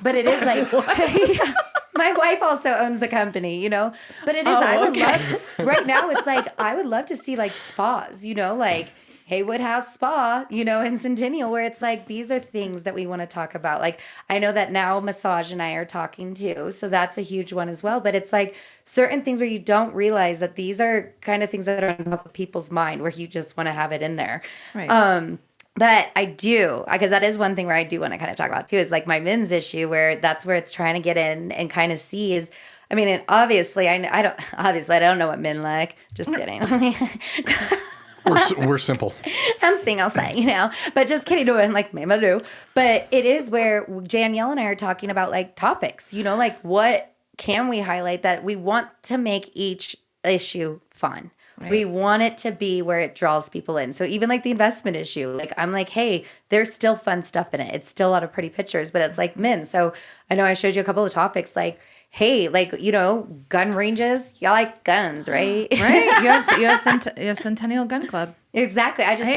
But it is like, yeah, my wife also owns the company, But it is, I would love, right now, it's like, I would love to see like spas, like Haywood House Spa, in Centennial, where it's like, these are things that we want to talk about. Like, I know that now Massage and I are talking too, so that's a huge one as well. But it's like certain things where you don't realize that these are kind of things that are on top of people's mind, where you just want to have it in there. Right. But I do, because that is one thing where I do want to kind of talk about too, is like my men's issue, where that's where it's trying to get in and kind of see is, I mean, and obviously, I don't know what men like. Just kidding. We're simple. I'm single, say, but just kidding, doing like maybe I do. But it is where Danielle and I are talking about like topics, like what can we highlight that we want to make each issue fun. Right. We want it to be where it draws people in. So even like the investment issue, like I'm like, hey, there's still fun stuff in it. It's still a lot of pretty pictures, but it's like men. So I know I showed you a couple of topics like, hey, like, gun ranges, y'all like guns, right? Right. You have Centennial Gun Club. Exactly. I just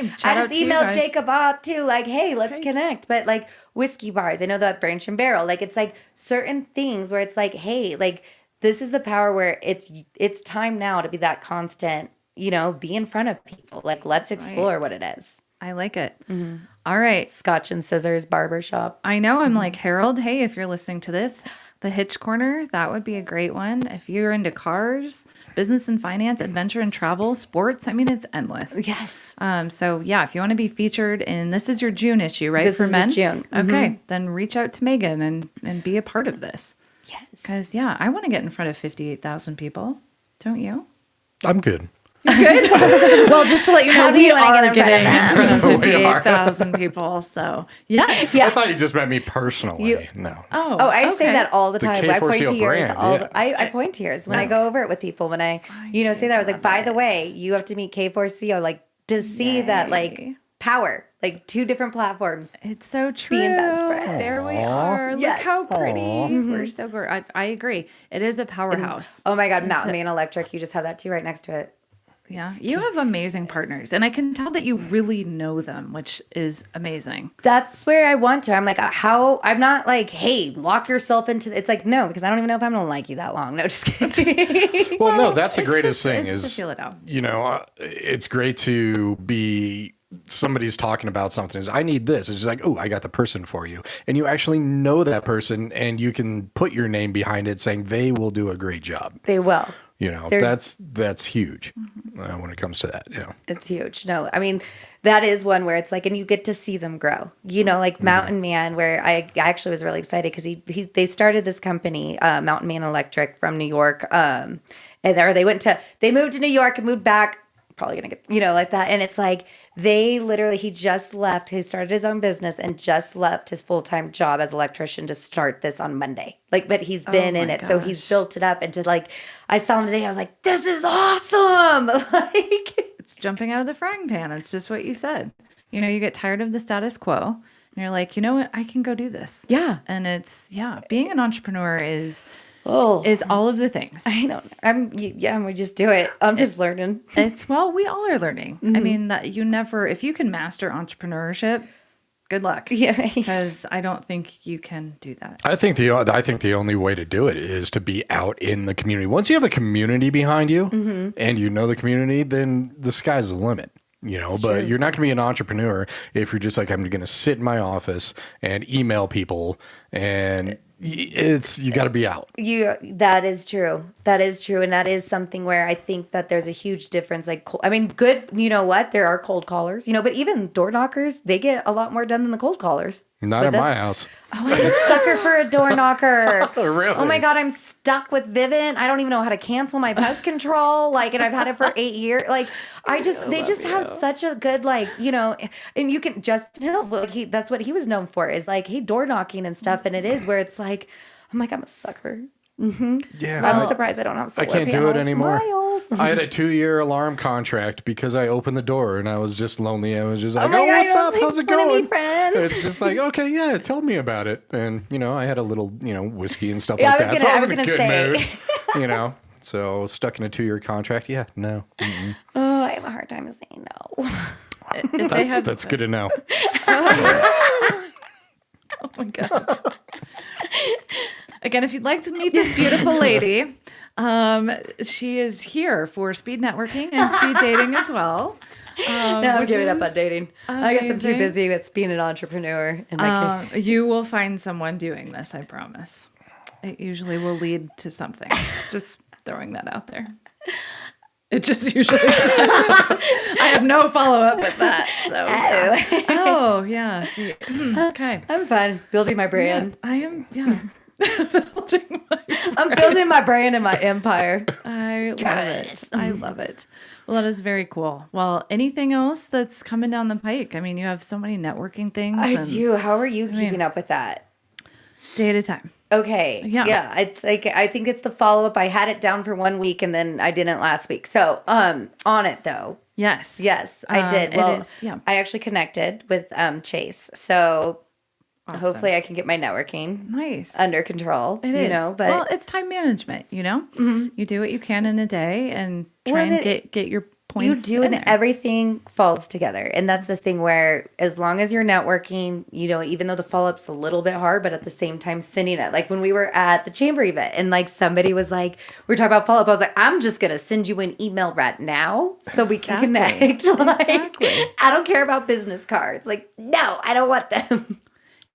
emailed Jacob Bob too, like, hey, let's connect. But like whiskey bars, I know that Branch and Barrel, like it's like certain things where it's like, hey, like this is the power where it's time now to be that constant, be in front of people. Like, let's explore what it is. I like it. Mm-hmm. All right. Scotch and Scissors Barbershop. I know. I'm like, Harold, hey, if you're listening to this, the Hitch Corner, that would be a great one. If you're into cars, business and finance, adventure and travel, sports, I mean, it's endless. Yes. So yeah, if you want to be featured in, this is your June issue, right? This for is men? June. Okay. Then reach out to Megan and be a part of this. Yes. Because yeah, I want to get in front of 58,000 people. Don't you? I'm good. Good. Well, just to let you know, we are getting in front of We are. 58,000 people. So yes. I thought you just meant me personally. No. Oh, I say that all the time. I point to yours. brand, I point to yours when I go over it with people. When I say that, I was like, by the way, you have to meet K4CO, like to see that like power, like 2 different platforms. It's so true. Being best friends. There we are. Yes. Look how pretty. We're so good. I agree. It is a powerhouse. Oh my God, Mountain Man Electric. You just have that too right next to it. Yeah, you have amazing partners, and I can tell that you really know them, which is amazing. That's where I want to. I'm like, I'm not like, hey, lock yourself into. It's like, no, because I don't even know if I'm gonna like you that long. No, just kidding. Well, no, that's the greatest thing is is to feel it out. It's great to be. Somebody's talking about something is I need this. It's just like, oh, I got the person for you. And you actually know that person and you can put your name behind it saying they will do a great job. They will. That's huge when it comes to that. It's huge. No, I mean, that is one where it's like, and you get to see them grow, like Mountain Man, where I actually was really excited because they started this company, Mountain Man Electric from New York. And they moved to New York and moved back, probably going to get, like that. And it's like, he just left. He started his own business and just left his full-time job as electrician to start this on Monday. But he's been in it. Gosh. So he's built it up into I saw him today. I was like, this is awesome. It's jumping out of the frying pan. It's just what you said. You get tired of the status quo and you're like, you know what? I can go do this. Yeah. And being an entrepreneur is all of the things. I don't know. We just do it. I'm just learning. We all are learning. Mm-hmm. I mean, that if you can master entrepreneurship, good luck. Yeah. Because I don't think you can do that. I think the only way to do it is to be out in the community. Once you have the community behind you and you know the community, then the sky's the limit. But you're not going to be an entrepreneur if you're just like, I'm going to sit in my office and email people and you got to be out. That is true. That is true. And that is something where I think that there's a huge difference. Like, I mean, good, you know what? There are cold callers, but even door knockers, they get a lot more done than the cold callers. Not at my house. Oh, I'm a sucker for a door knocker. Really? Oh my God, I'm stuck with Vivint. I don't even know how to cancel my pest control. Like, and I've had it for 8 years. Like, they just have such a good, like, and you can, Justin Hill, like, that's what he was known for, is like, hey, door knocking and stuff. And it is where it's like, I'm a sucker. Mm-hmm. Yeah, I'm surprised I don't have solar I can't do it anymore. Smiles. I had a 2-year alarm contract because I opened the door and I was just lonely. I was just like, my "Oh, God, what's don't up? make How's it fun of me, going?" friends. It's just like, okay, yeah, tell me about it. And I had a little, whiskey and stuff Yeah, like I was that. So I was gonna in a good say. mood. So I was stuck in a 2-year contract. Yeah, no. Mm-mm. Oh, I have a hard time saying no. That's good to know. Oh my God. Again, if you'd like to meet this beautiful lady, she is here for speed networking and speed dating as well. No, I'm giving up on dating. I guess I'm too amazing. busy with being an entrepreneur. And You will find someone doing this, I promise. It usually will lead to something. Just throwing that out there. It just usually does. I have no follow-up with that. So, yeah. Oh, yeah. See, okay. I'm fun building my brand. I am, I'm building my brand and my empire. I love it. I love it. Well, that is very cool. Well, anything else that's coming down the pike? I mean, you have so many networking things. I do. How are you keeping up with that? Day at a time. Okay. Yeah. It's like, I think it's the follow-up. I had it down for 1 week and then I didn't last week. So, on it though. Yes. Yes, I did. Well, yeah. I actually connected with Chase. So Awesome. hopefully I can get my networking Nice. under control. It is. But Well, it's time management, Mm-hmm. You do what you can in a day and try Well, and get your points. you do, in and there. everything falls together. And that's the thing where, as long as you're networking, even though the follow-up's a little bit hard, but at the same time sending it. Like when we were at the chamber event and like somebody was like, we were talking about follow-up. I was like, I'm just going to send you an email right now so we can connect. Like, I don't care about business cards. Like, no, I don't want them.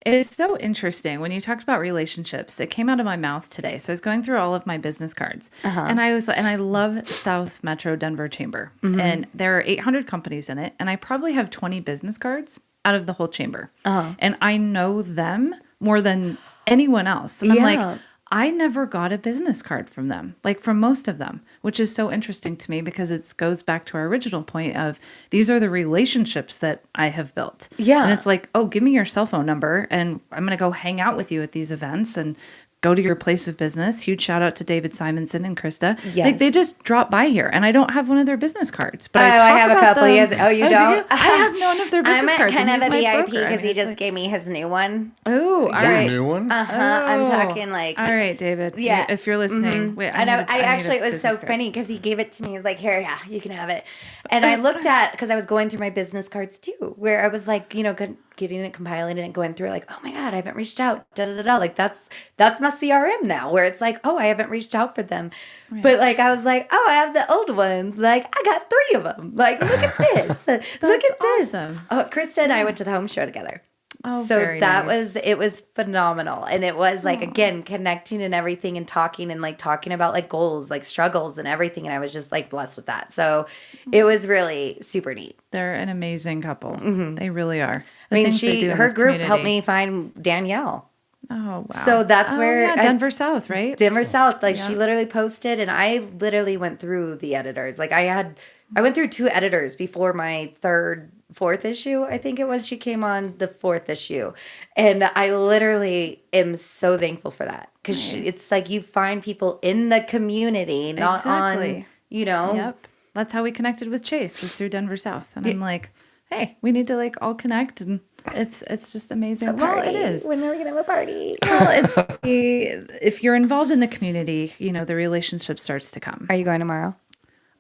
It is so interesting when you talked about relationships. It came out of my mouth today. So I was going through all of my business cards, and I love South Metro Denver Chamber, and there are 800 companies in it, and I probably have 20 business cards out of the whole chamber, and I know them more than anyone else. And I'm like, I never got a business card from them, like from most of them, which is so interesting to me because it goes back to our original point of these are the relationships that I have built. Yeah. And it's like, oh, give me your cell phone number and I'm going to go hang out with you at these events and go to your place of business. Huge shout out to David Simonson and Krista. Yes. Like they just drop by here and I don't have one of their business cards, but I have a about couple. them. You do don't? you? I have none of their business I'm cards. kind and of a he's my VIP broker. I because mean, he it's just like, gave me his new one. oh, all Your right. new one? I'm Oh. talking like. All right, David. Yes. If you're listening, wait. I know. I actually, need a it was so business card. funny because he gave it to me. He's like, here, yeah, you can have it. And I looked at, because I was going through my business cards too, where I was like, getting it, compiling it, and going through it, like, oh my God, I haven't reached out. Da da da da. Like that's my CRM now, where it's like, oh, I haven't reached out for them. Right. But like, I was like, oh, I have the old ones. Like, I got 3 of them. Like, look at this. Look at this. Awesome. Oh, Krista and I went to the home show together. Oh, so very that nice. it was phenomenal. And it was like, again, connecting and everything and talking about like goals, like struggles and everything. And I was just like blessed with that. So it was really super neat. They're an amazing couple. They really are. I mean, her group helped me find Danielle. Oh, wow. So that's where Denver South, right? Denver South. Like she literally posted and I literally went through the editors. Like I went through 2 editors before my 4th issue, I think it was. She came on the 4th issue. And I literally am so thankful for that. Because it's like you find people in the community, not on, Yep. That's how we connected with Chase, was through Denver South. And I'm like, hey, we need to like all connect. And it's just amazing. Well, it is. When are we going to have a party? Well, if you're involved in the community, the relationship starts to come. Are you going tomorrow?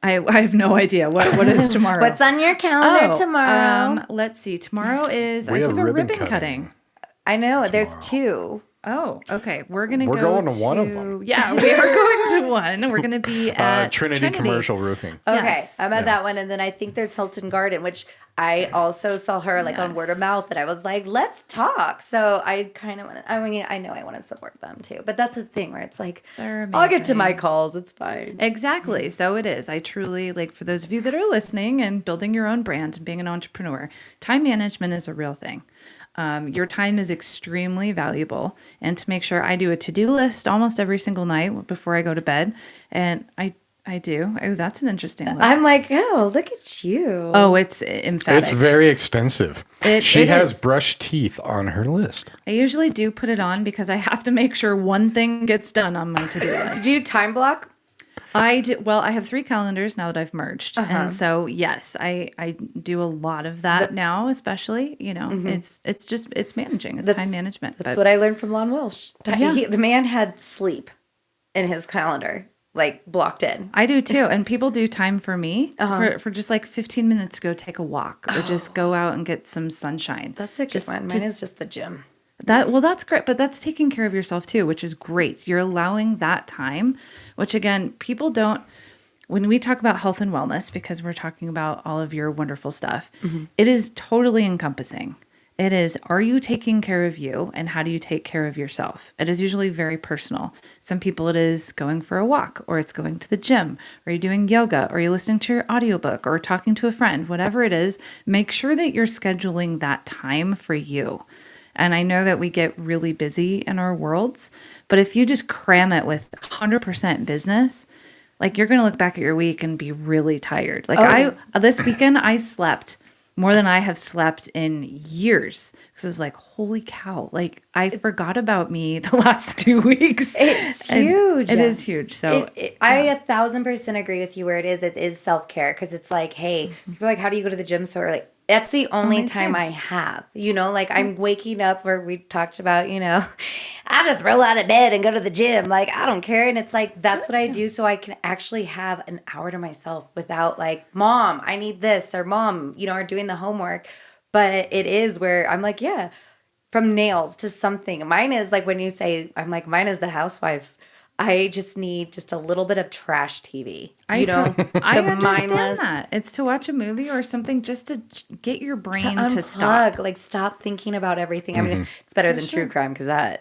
I have no idea what is tomorrow. What's on your calendar tomorrow? Let's see. Tomorrow is We I have have a ribbon ribbon cutting. I know. There's 2. Oh, okay. We're gonna We're go going to one of them. Yeah, we are going to one. We're gonna be at Trinity Commercial Roofing. Okay, Yes. I'm at that one, and then I think there's Hilton Garden, which I also saw her like on word of Yes. mouth, and I was like, let's talk. So I kind of want to. I mean, I know I want to support them too, but that's the thing where it's like, They're I'll get to my amazing. calls. It's fine. Exactly. So it is. I truly like for those of you that are listening and building your own brand and being an entrepreneur, time management is a real thing. Your time is extremely valuable. And to make sure I do a to-do list almost every single night before I go to bed. And I do. Oh, that's an interesting look. I'm like, oh, look at you. Oh, it's emphatic. It's very extensive. She It has is. brushed teeth on her list. I usually do put it on because I have to make sure one thing gets done on my to-do list. Do you time block? I do. Well, I have 3 calendars now that I've merged, and so yes, I do a lot of that now. Especially, it's managing. It's time management. That's what I learned from Lon Welsh. Yeah. The man had sleep in his calendar, like blocked in. I do too, and people do time for me for just like 15 minutes to go take a walk or just go out and get some sunshine. That's a good one. Mine is just the gym. That's great, but that's taking care of yourself too, which is great. You're allowing that time, which again, people don't, when we talk about health and wellness, because we're talking about all of your wonderful stuff, it is totally encompassing. It is, are you taking care of you and how do you take care of yourself? It is usually very personal. Some people it is going for a walk or it's going to the gym or you're doing yoga or you're listening to your audiobook or talking to a friend, whatever it is, make sure that you're scheduling that time for you. And I know that we get really busy in our worlds, but if you just cram it with 100% business, like you're going to look back at your week and be really tired. Like this weekend, I slept more than I have slept in years. Because I was like, holy cow. Like I forgot about me the last 2 weeks. It's And huge. It is huge. So I 1,000% agree with you where it is self-care. Because it's like, hey, people are like, how do you go to the gym so early? That's the only time I have, like I'm waking up where we talked about, I just roll out of bed and go to the gym. Like, I don't care. And it's like, that's what I do. So I can actually have an hour to myself without like, mom, I need this or mom, or doing the homework. But it is where I'm like, yeah, from nails to something. Mine is like when you say, I'm like, mine is the housewives. I just need just a little bit of trash TV. I understand mindless that. It's to watch a movie or something just to get your brain to unplug, stop. like stop thinking about everything. I mean, it's better than true crime because I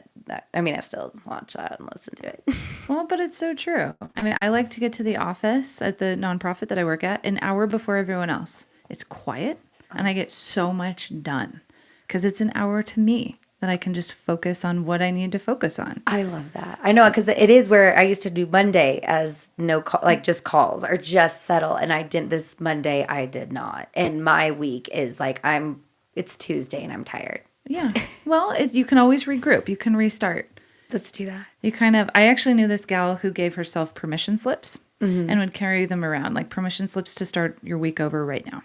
still watch that and listen to it. Well, but it's so true. I mean, I like to get to the office at the nonprofit that I work at an hour before everyone else. It's quiet and I get so much done because it's an hour to me that I can just focus on what I need to focus on. I love that. I know because it is where I used to do Monday as no call, like just calls or just settle. And I didn't this Monday. I did not. And my week is like it's Tuesday and I'm tired. Yeah. Well, you can always regroup. You can restart. Let's do that. I actually knew this gal who gave herself permission slips and would carry them around, like permission slips to start your week over right now.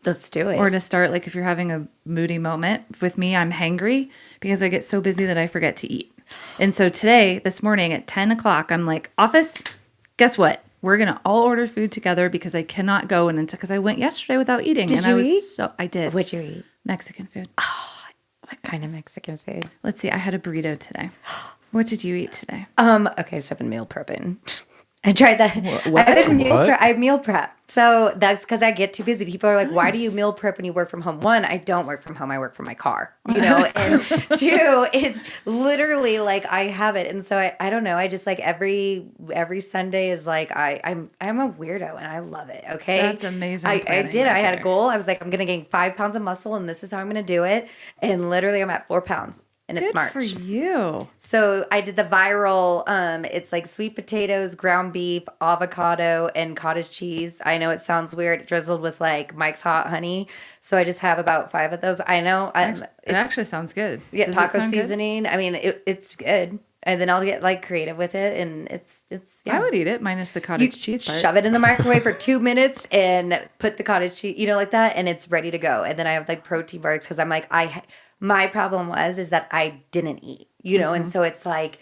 Let's do it. Or to start, like if you're having a moody moment. With me, I'm hangry because I get so busy that I forget to eat. And so this morning at 10 o'clock, I'm like, office, guess what? We're going to all order food together because I cannot go because I went yesterday without eating. Did you eat? I did. What'd you eat? Mexican food. What kind of Mexican food? Let's see. I had a burrito today. What did you eat today? Okay, so I've been meal prepping. I tried that. What? I meal prep. So that's because I get too busy. People are like, why do you meal prep when you work from home? One, I don't work from home. I work from my car, and two, it's literally like I have it. And so I don't know. I just like every Sunday is like, I'm a weirdo and I love it. Okay. That's amazing. I planning did. right I had a there. goal. I was like, I'm going to gain 5 pounds of muscle and this is how I'm going to do it. And literally I'm at 4 pounds. And it's Good March. for you. So I did the viral, it's like sweet potatoes, ground beef, avocado, and cottage cheese. I know it sounds weird, drizzled with like Mike's Hot Honey. So I just have about 5 of those. I know. It actually sounds good. Yeah, Does it taco sound good? seasoning. I mean, it's good. And then I'll get like creative with it. And it's yeah. I would eat it minus the cottage cheese part. Shove it in the microwave for 2 minutes and put the cottage cheese, like that. And it's ready to go. And then I have like protein bars because I'm like, my problem is that I didn't eat, and so it's like,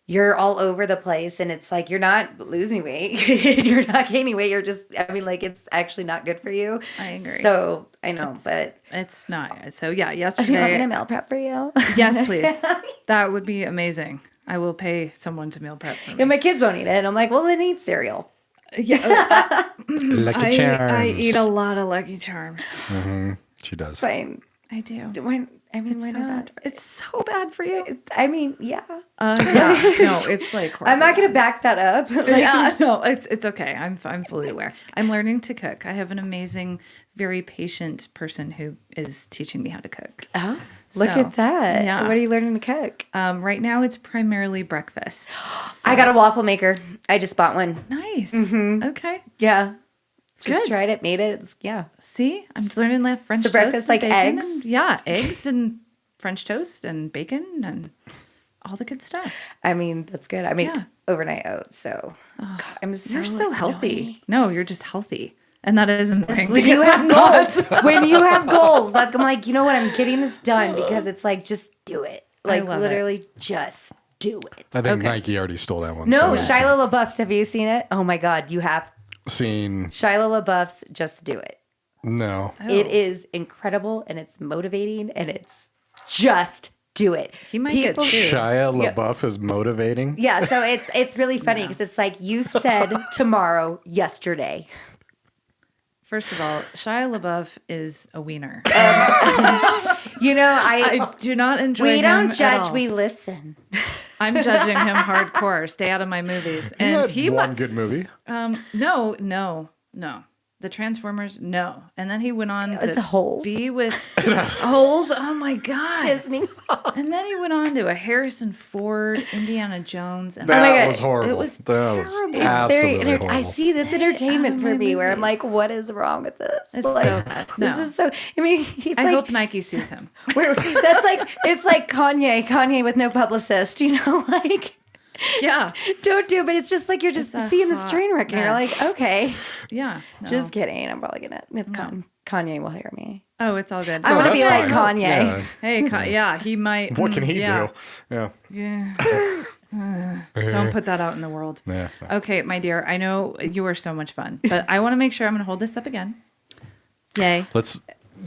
you're all over the place, and it's like you're not losing weight, you're not gaining weight. You're just, I mean, like it's actually not good for you. I agree. So I know, but It's not. So yeah, do you want me to yesterday. meal prep for you? Yes, please. That would be amazing. I will pay someone to meal prep for me. And my kids won't eat it. And I'm like, well, then eat cereal. Yeah, Lucky Charms. I eat a lot of Lucky Charms. She does. Fine. I do. Why, I mean, why So not? it's so bad for you. I mean, yeah. Yeah, no, it's like horrible. I'm not going to back that up. Like, Yeah, no, it's okay. I'm fully aware. I'm learning to cook. I have an amazing, very patient person who is teaching me how to cook. Oh, look So, at that. yeah. What are you learning to cook? Right now, it's primarily breakfast. So- I got a waffle maker. I just bought one. Nice. Okay. Yeah. Just Good. tried it, made it. It's, yeah. See, I'm learning that French So toast. breakfast, and like bacon eggs? and- yeah, eggs and French toast and bacon and all the good stuff. I mean, that's good. I make Yeah. overnight oats. So God, I'm so, You're so healthy. annoying. No, you're just healthy. And that is annoying. When you because have I'm not. goals, when you have goals, like I'm like, you know what? I'm getting this done because it's like, just do it. Like love it. literally, just do it. I think Okay. Nike already stole that one. No, so- Shia LaBeouf. Have you seen it? Oh my God, you have. Seen. Shia LaBeouf's Just Do It. No. It is incredible and it's motivating and it's just do it. He might get sued. Shia LaBeouf is motivating. Yeah, so it's really funny because it's like you said tomorrow yesterday. First of all, Shia LaBeouf is a wiener. You know, I do not enjoy we him don't at judge, all. we listen. I'm judging him hardcore. Stay out of my movies. He And had he one went. good movie. No. The Transformers, no. And then he went on was to Holes. be with Holes. Oh my God. Disney. And then he went on to a Harrison Ford, Indiana Jones. And my That God. was horrible. It was that was terrible. absolutely horrible. I see that's Stay entertainment out for of my me where I'm like, movies. what is wrong with this? It's Like, so bad. This No. is so, I mean, he's I like, hope Nike sues him. that's like, it's like Kanye with no publicist, you know, like. Yeah. Don't do it, but it's just like you're just It's a seeing this hot train wreck and you're mess. like, okay. Yeah. No. Just kidding. I'm probably gonna if Kanye will hear me. Oh, it's all good. I want to that's be like fine. Kanye. Yeah. Hey, yeah, he might. What can he yeah. do? Yeah. Yeah. Don't put that out in the world. Yeah. Okay, my dear, I know you are so much fun, but I want to make sure I'm going to hold this up again. Yay.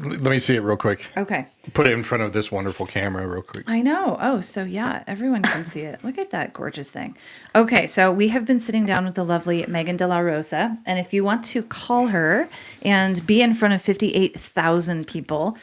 Let me see it real quick. Okay. Put it in front of this wonderful camera real quick. I know. Oh, so yeah, everyone can see it. Look at that gorgeous thing. Okay, so we have been sitting down with the lovely Megan De La Rosa, and if you want to call her and be in front of 58,000 people,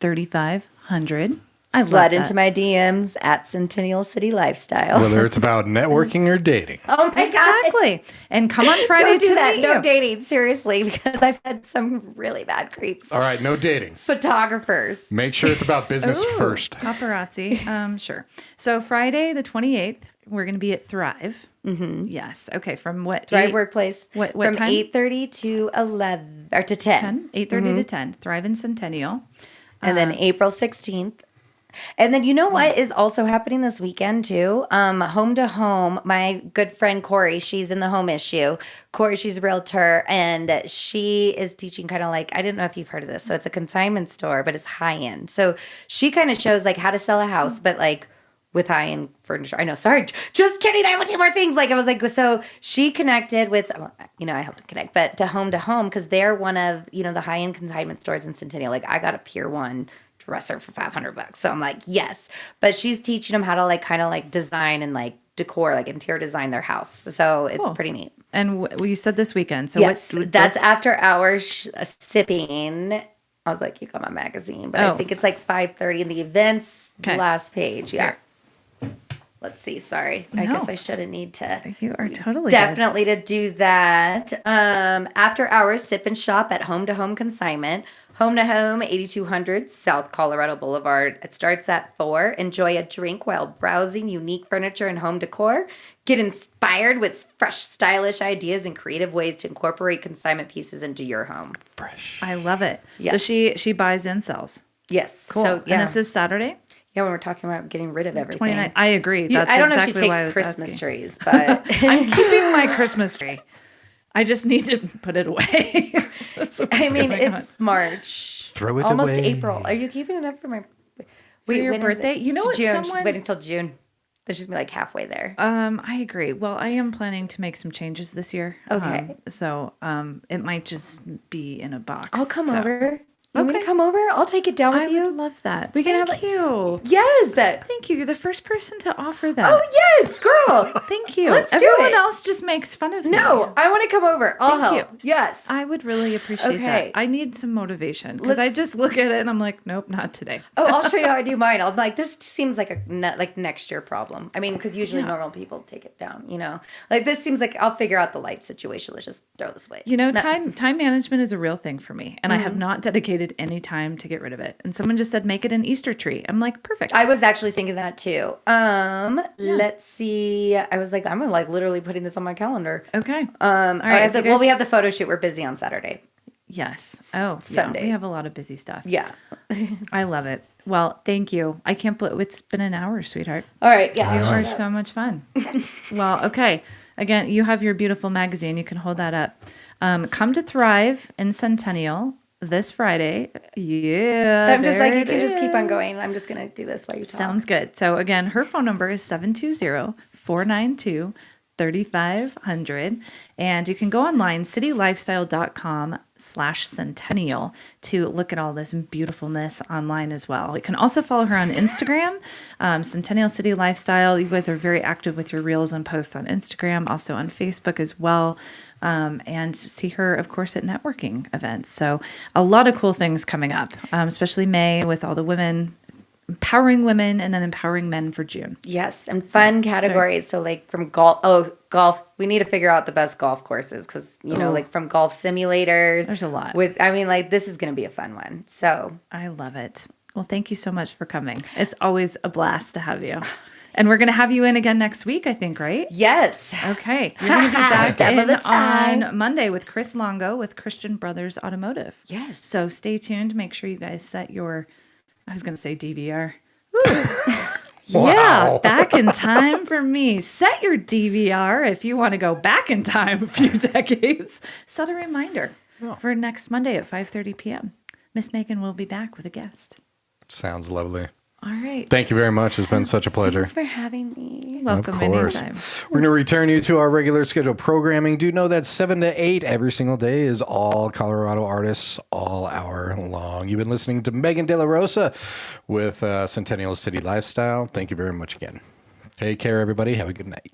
720-492-3500. I love Slide that. into my DMs at Centennial City Lifestyle. Whether it's about networking or dating. Oh my God. Exactly. And come on Friday Don't do to that. meet No you. dating, seriously, because I've had some really bad creeps. All right, no dating. Photographers. Make sure it's about business Ooh, first. Paparazzi. Sure. So Friday the 28th, we're going to be at Thrive. Mm-hmm. Yes. Okay. From what? Thrive 8 Workplace. What From time? 8:30 to 11 or to 10. 8:30 to 10. Thrive in Centennial. And then April 16th. And then you know what is also happening this weekend too? Home to Home, my good friend Corey, she's in the home issue. Corey, she's a realtor and she is teaching kind of like, I didn't know if you've heard of this. So it's a consignment store, but it's high end. So she kind of shows like how to sell a house, but like with high end furniture. I know, sorry, just kidding. I have 2 more things. Like I was like, so she connected with, you know, I helped connect, but to Home because they're one of, you know, the high end consignment stores in Centennial. Like I got a Pier 1 dresser for $500. So I'm like, yes. But she's teaching them how to like kind of like design and like decor, like interior design their house. So it's Cool. pretty neat. And you said this weekend. So Yes, what? that's after hours sipping. I was like, you got my magazine, but I Oh. think it's like 5:30 in the events Okay. last page. Yeah. Let's see. Sorry. I No. guess I shouldn't need to. You are totally Definitely to do that. After hours, sip and shop at Home to Home Consignment. Home to Home, 8200 South Colorado Boulevard. It starts at 4. Enjoy a drink while browsing unique furniture and home decor. Get inspired with fresh, stylish ideas and creative ways to incorporate consignment pieces into your home. Fresh. I love it. So Yes. she buys and sells. Yes. Cool. So, yeah. And this is Saturday, yeah, when we're talking about getting rid of everything. 29th. I agree. That's I don't know exactly if she why I takes was Christmas asking. trees, but I'm keeping my Christmas tree. I just need to put it away. That's what's I mean, going on. it's March. Throw it almost away. April. Are you keeping it up for my for your when is it? birthday. You know To what? June. She's Someone. waiting till June. So she's gonna be like halfway there. I agree. Well, I am planning to make some changes this year. Okay. So it might just be in a box. I'll come so. over. You want me to Okay. come over? I'll take it down with I you. would love that. We can Thank have you. Yes. Thank you. You're the first person to offer that. Oh yes, girl. Thank you. Let's do Everyone it. else just makes fun of me. No, I want to come over. I'll Thank help. you. Yes. I would really appreciate Okay. that. I need some motivation because I just look at it and I'm like, nope, not today. Oh, I'll show you how I do mine. I'm like, this seems like a like next year problem. I mean, because usually normal people take it down. You know, like this seems like I'll figure out the light situation. Let's just throw this away. You know, time management is a real thing for me, and I have not dedicated any time to get rid of it. And someone just said, make it an Easter tree. I'm like, perfect. I was actually thinking that too. Let's see. I was like, I'm like literally putting this on my calendar. Okay. All right. if you guys- we have the photo shoot. We're busy on Saturday. Yes. Oh, Sunday. Yeah, we have a lot of busy stuff. Yeah. I love it. Well, thank you. I can't believe it's been an hour, sweetheart. All right. Yeah. You are so much fun. Well, okay. Again, you have your beautiful magazine. You can hold that up. Come to Thrive in Centennial this Friday. Yeah. I'm just like, there you it can just keep on is. going. I'm just going to do this while you talk. Sounds good. So again, her phone number is 720-492-3500. And you can go online, citylifestyle.com/centennial to look at all this beautifulness online as well. You can also follow her on Instagram, Centennial City Lifestyle. You guys are very active with your reels and posts on Instagram, also on Facebook as well. And see her, of course, at networking events. So a lot of cool things coming up, especially May with all the women, empowering women and then empowering men for June. Yes, and fun categories. So like from golf. Oh, golf. We need to figure out the best golf courses because like from golf simulators. There's a lot. Like this is going to be a fun one. So I love it. Well, thank you so much for coming. It's always a blast to have you. And we're going to have you in again next week, I think, right? yes. Okay. You're going to be back Double in the time. on Monday with Chris Longo with Christian Brothers Automotive. Yes. So stay tuned. Make sure you guys set your, I was going to say DVR. Yeah, back in time for me. Set your DVR if you want to go back in time a few decades. Set a reminder for next Monday at 5:30 p.m. Miss Megan will be back with a guest. Sounds lovely. All right. Thank you very much. It's been such a pleasure. Thanks for having me. Welcome Of course. anytime. We're going to return you to our regular scheduled programming. Do know that 7 to 8 every single day is all Colorado artists all hour long. You've been listening to Megan De La Rosa with Centennial City Lifestyle. Thank you very much again. Take care, everybody. Have a good night.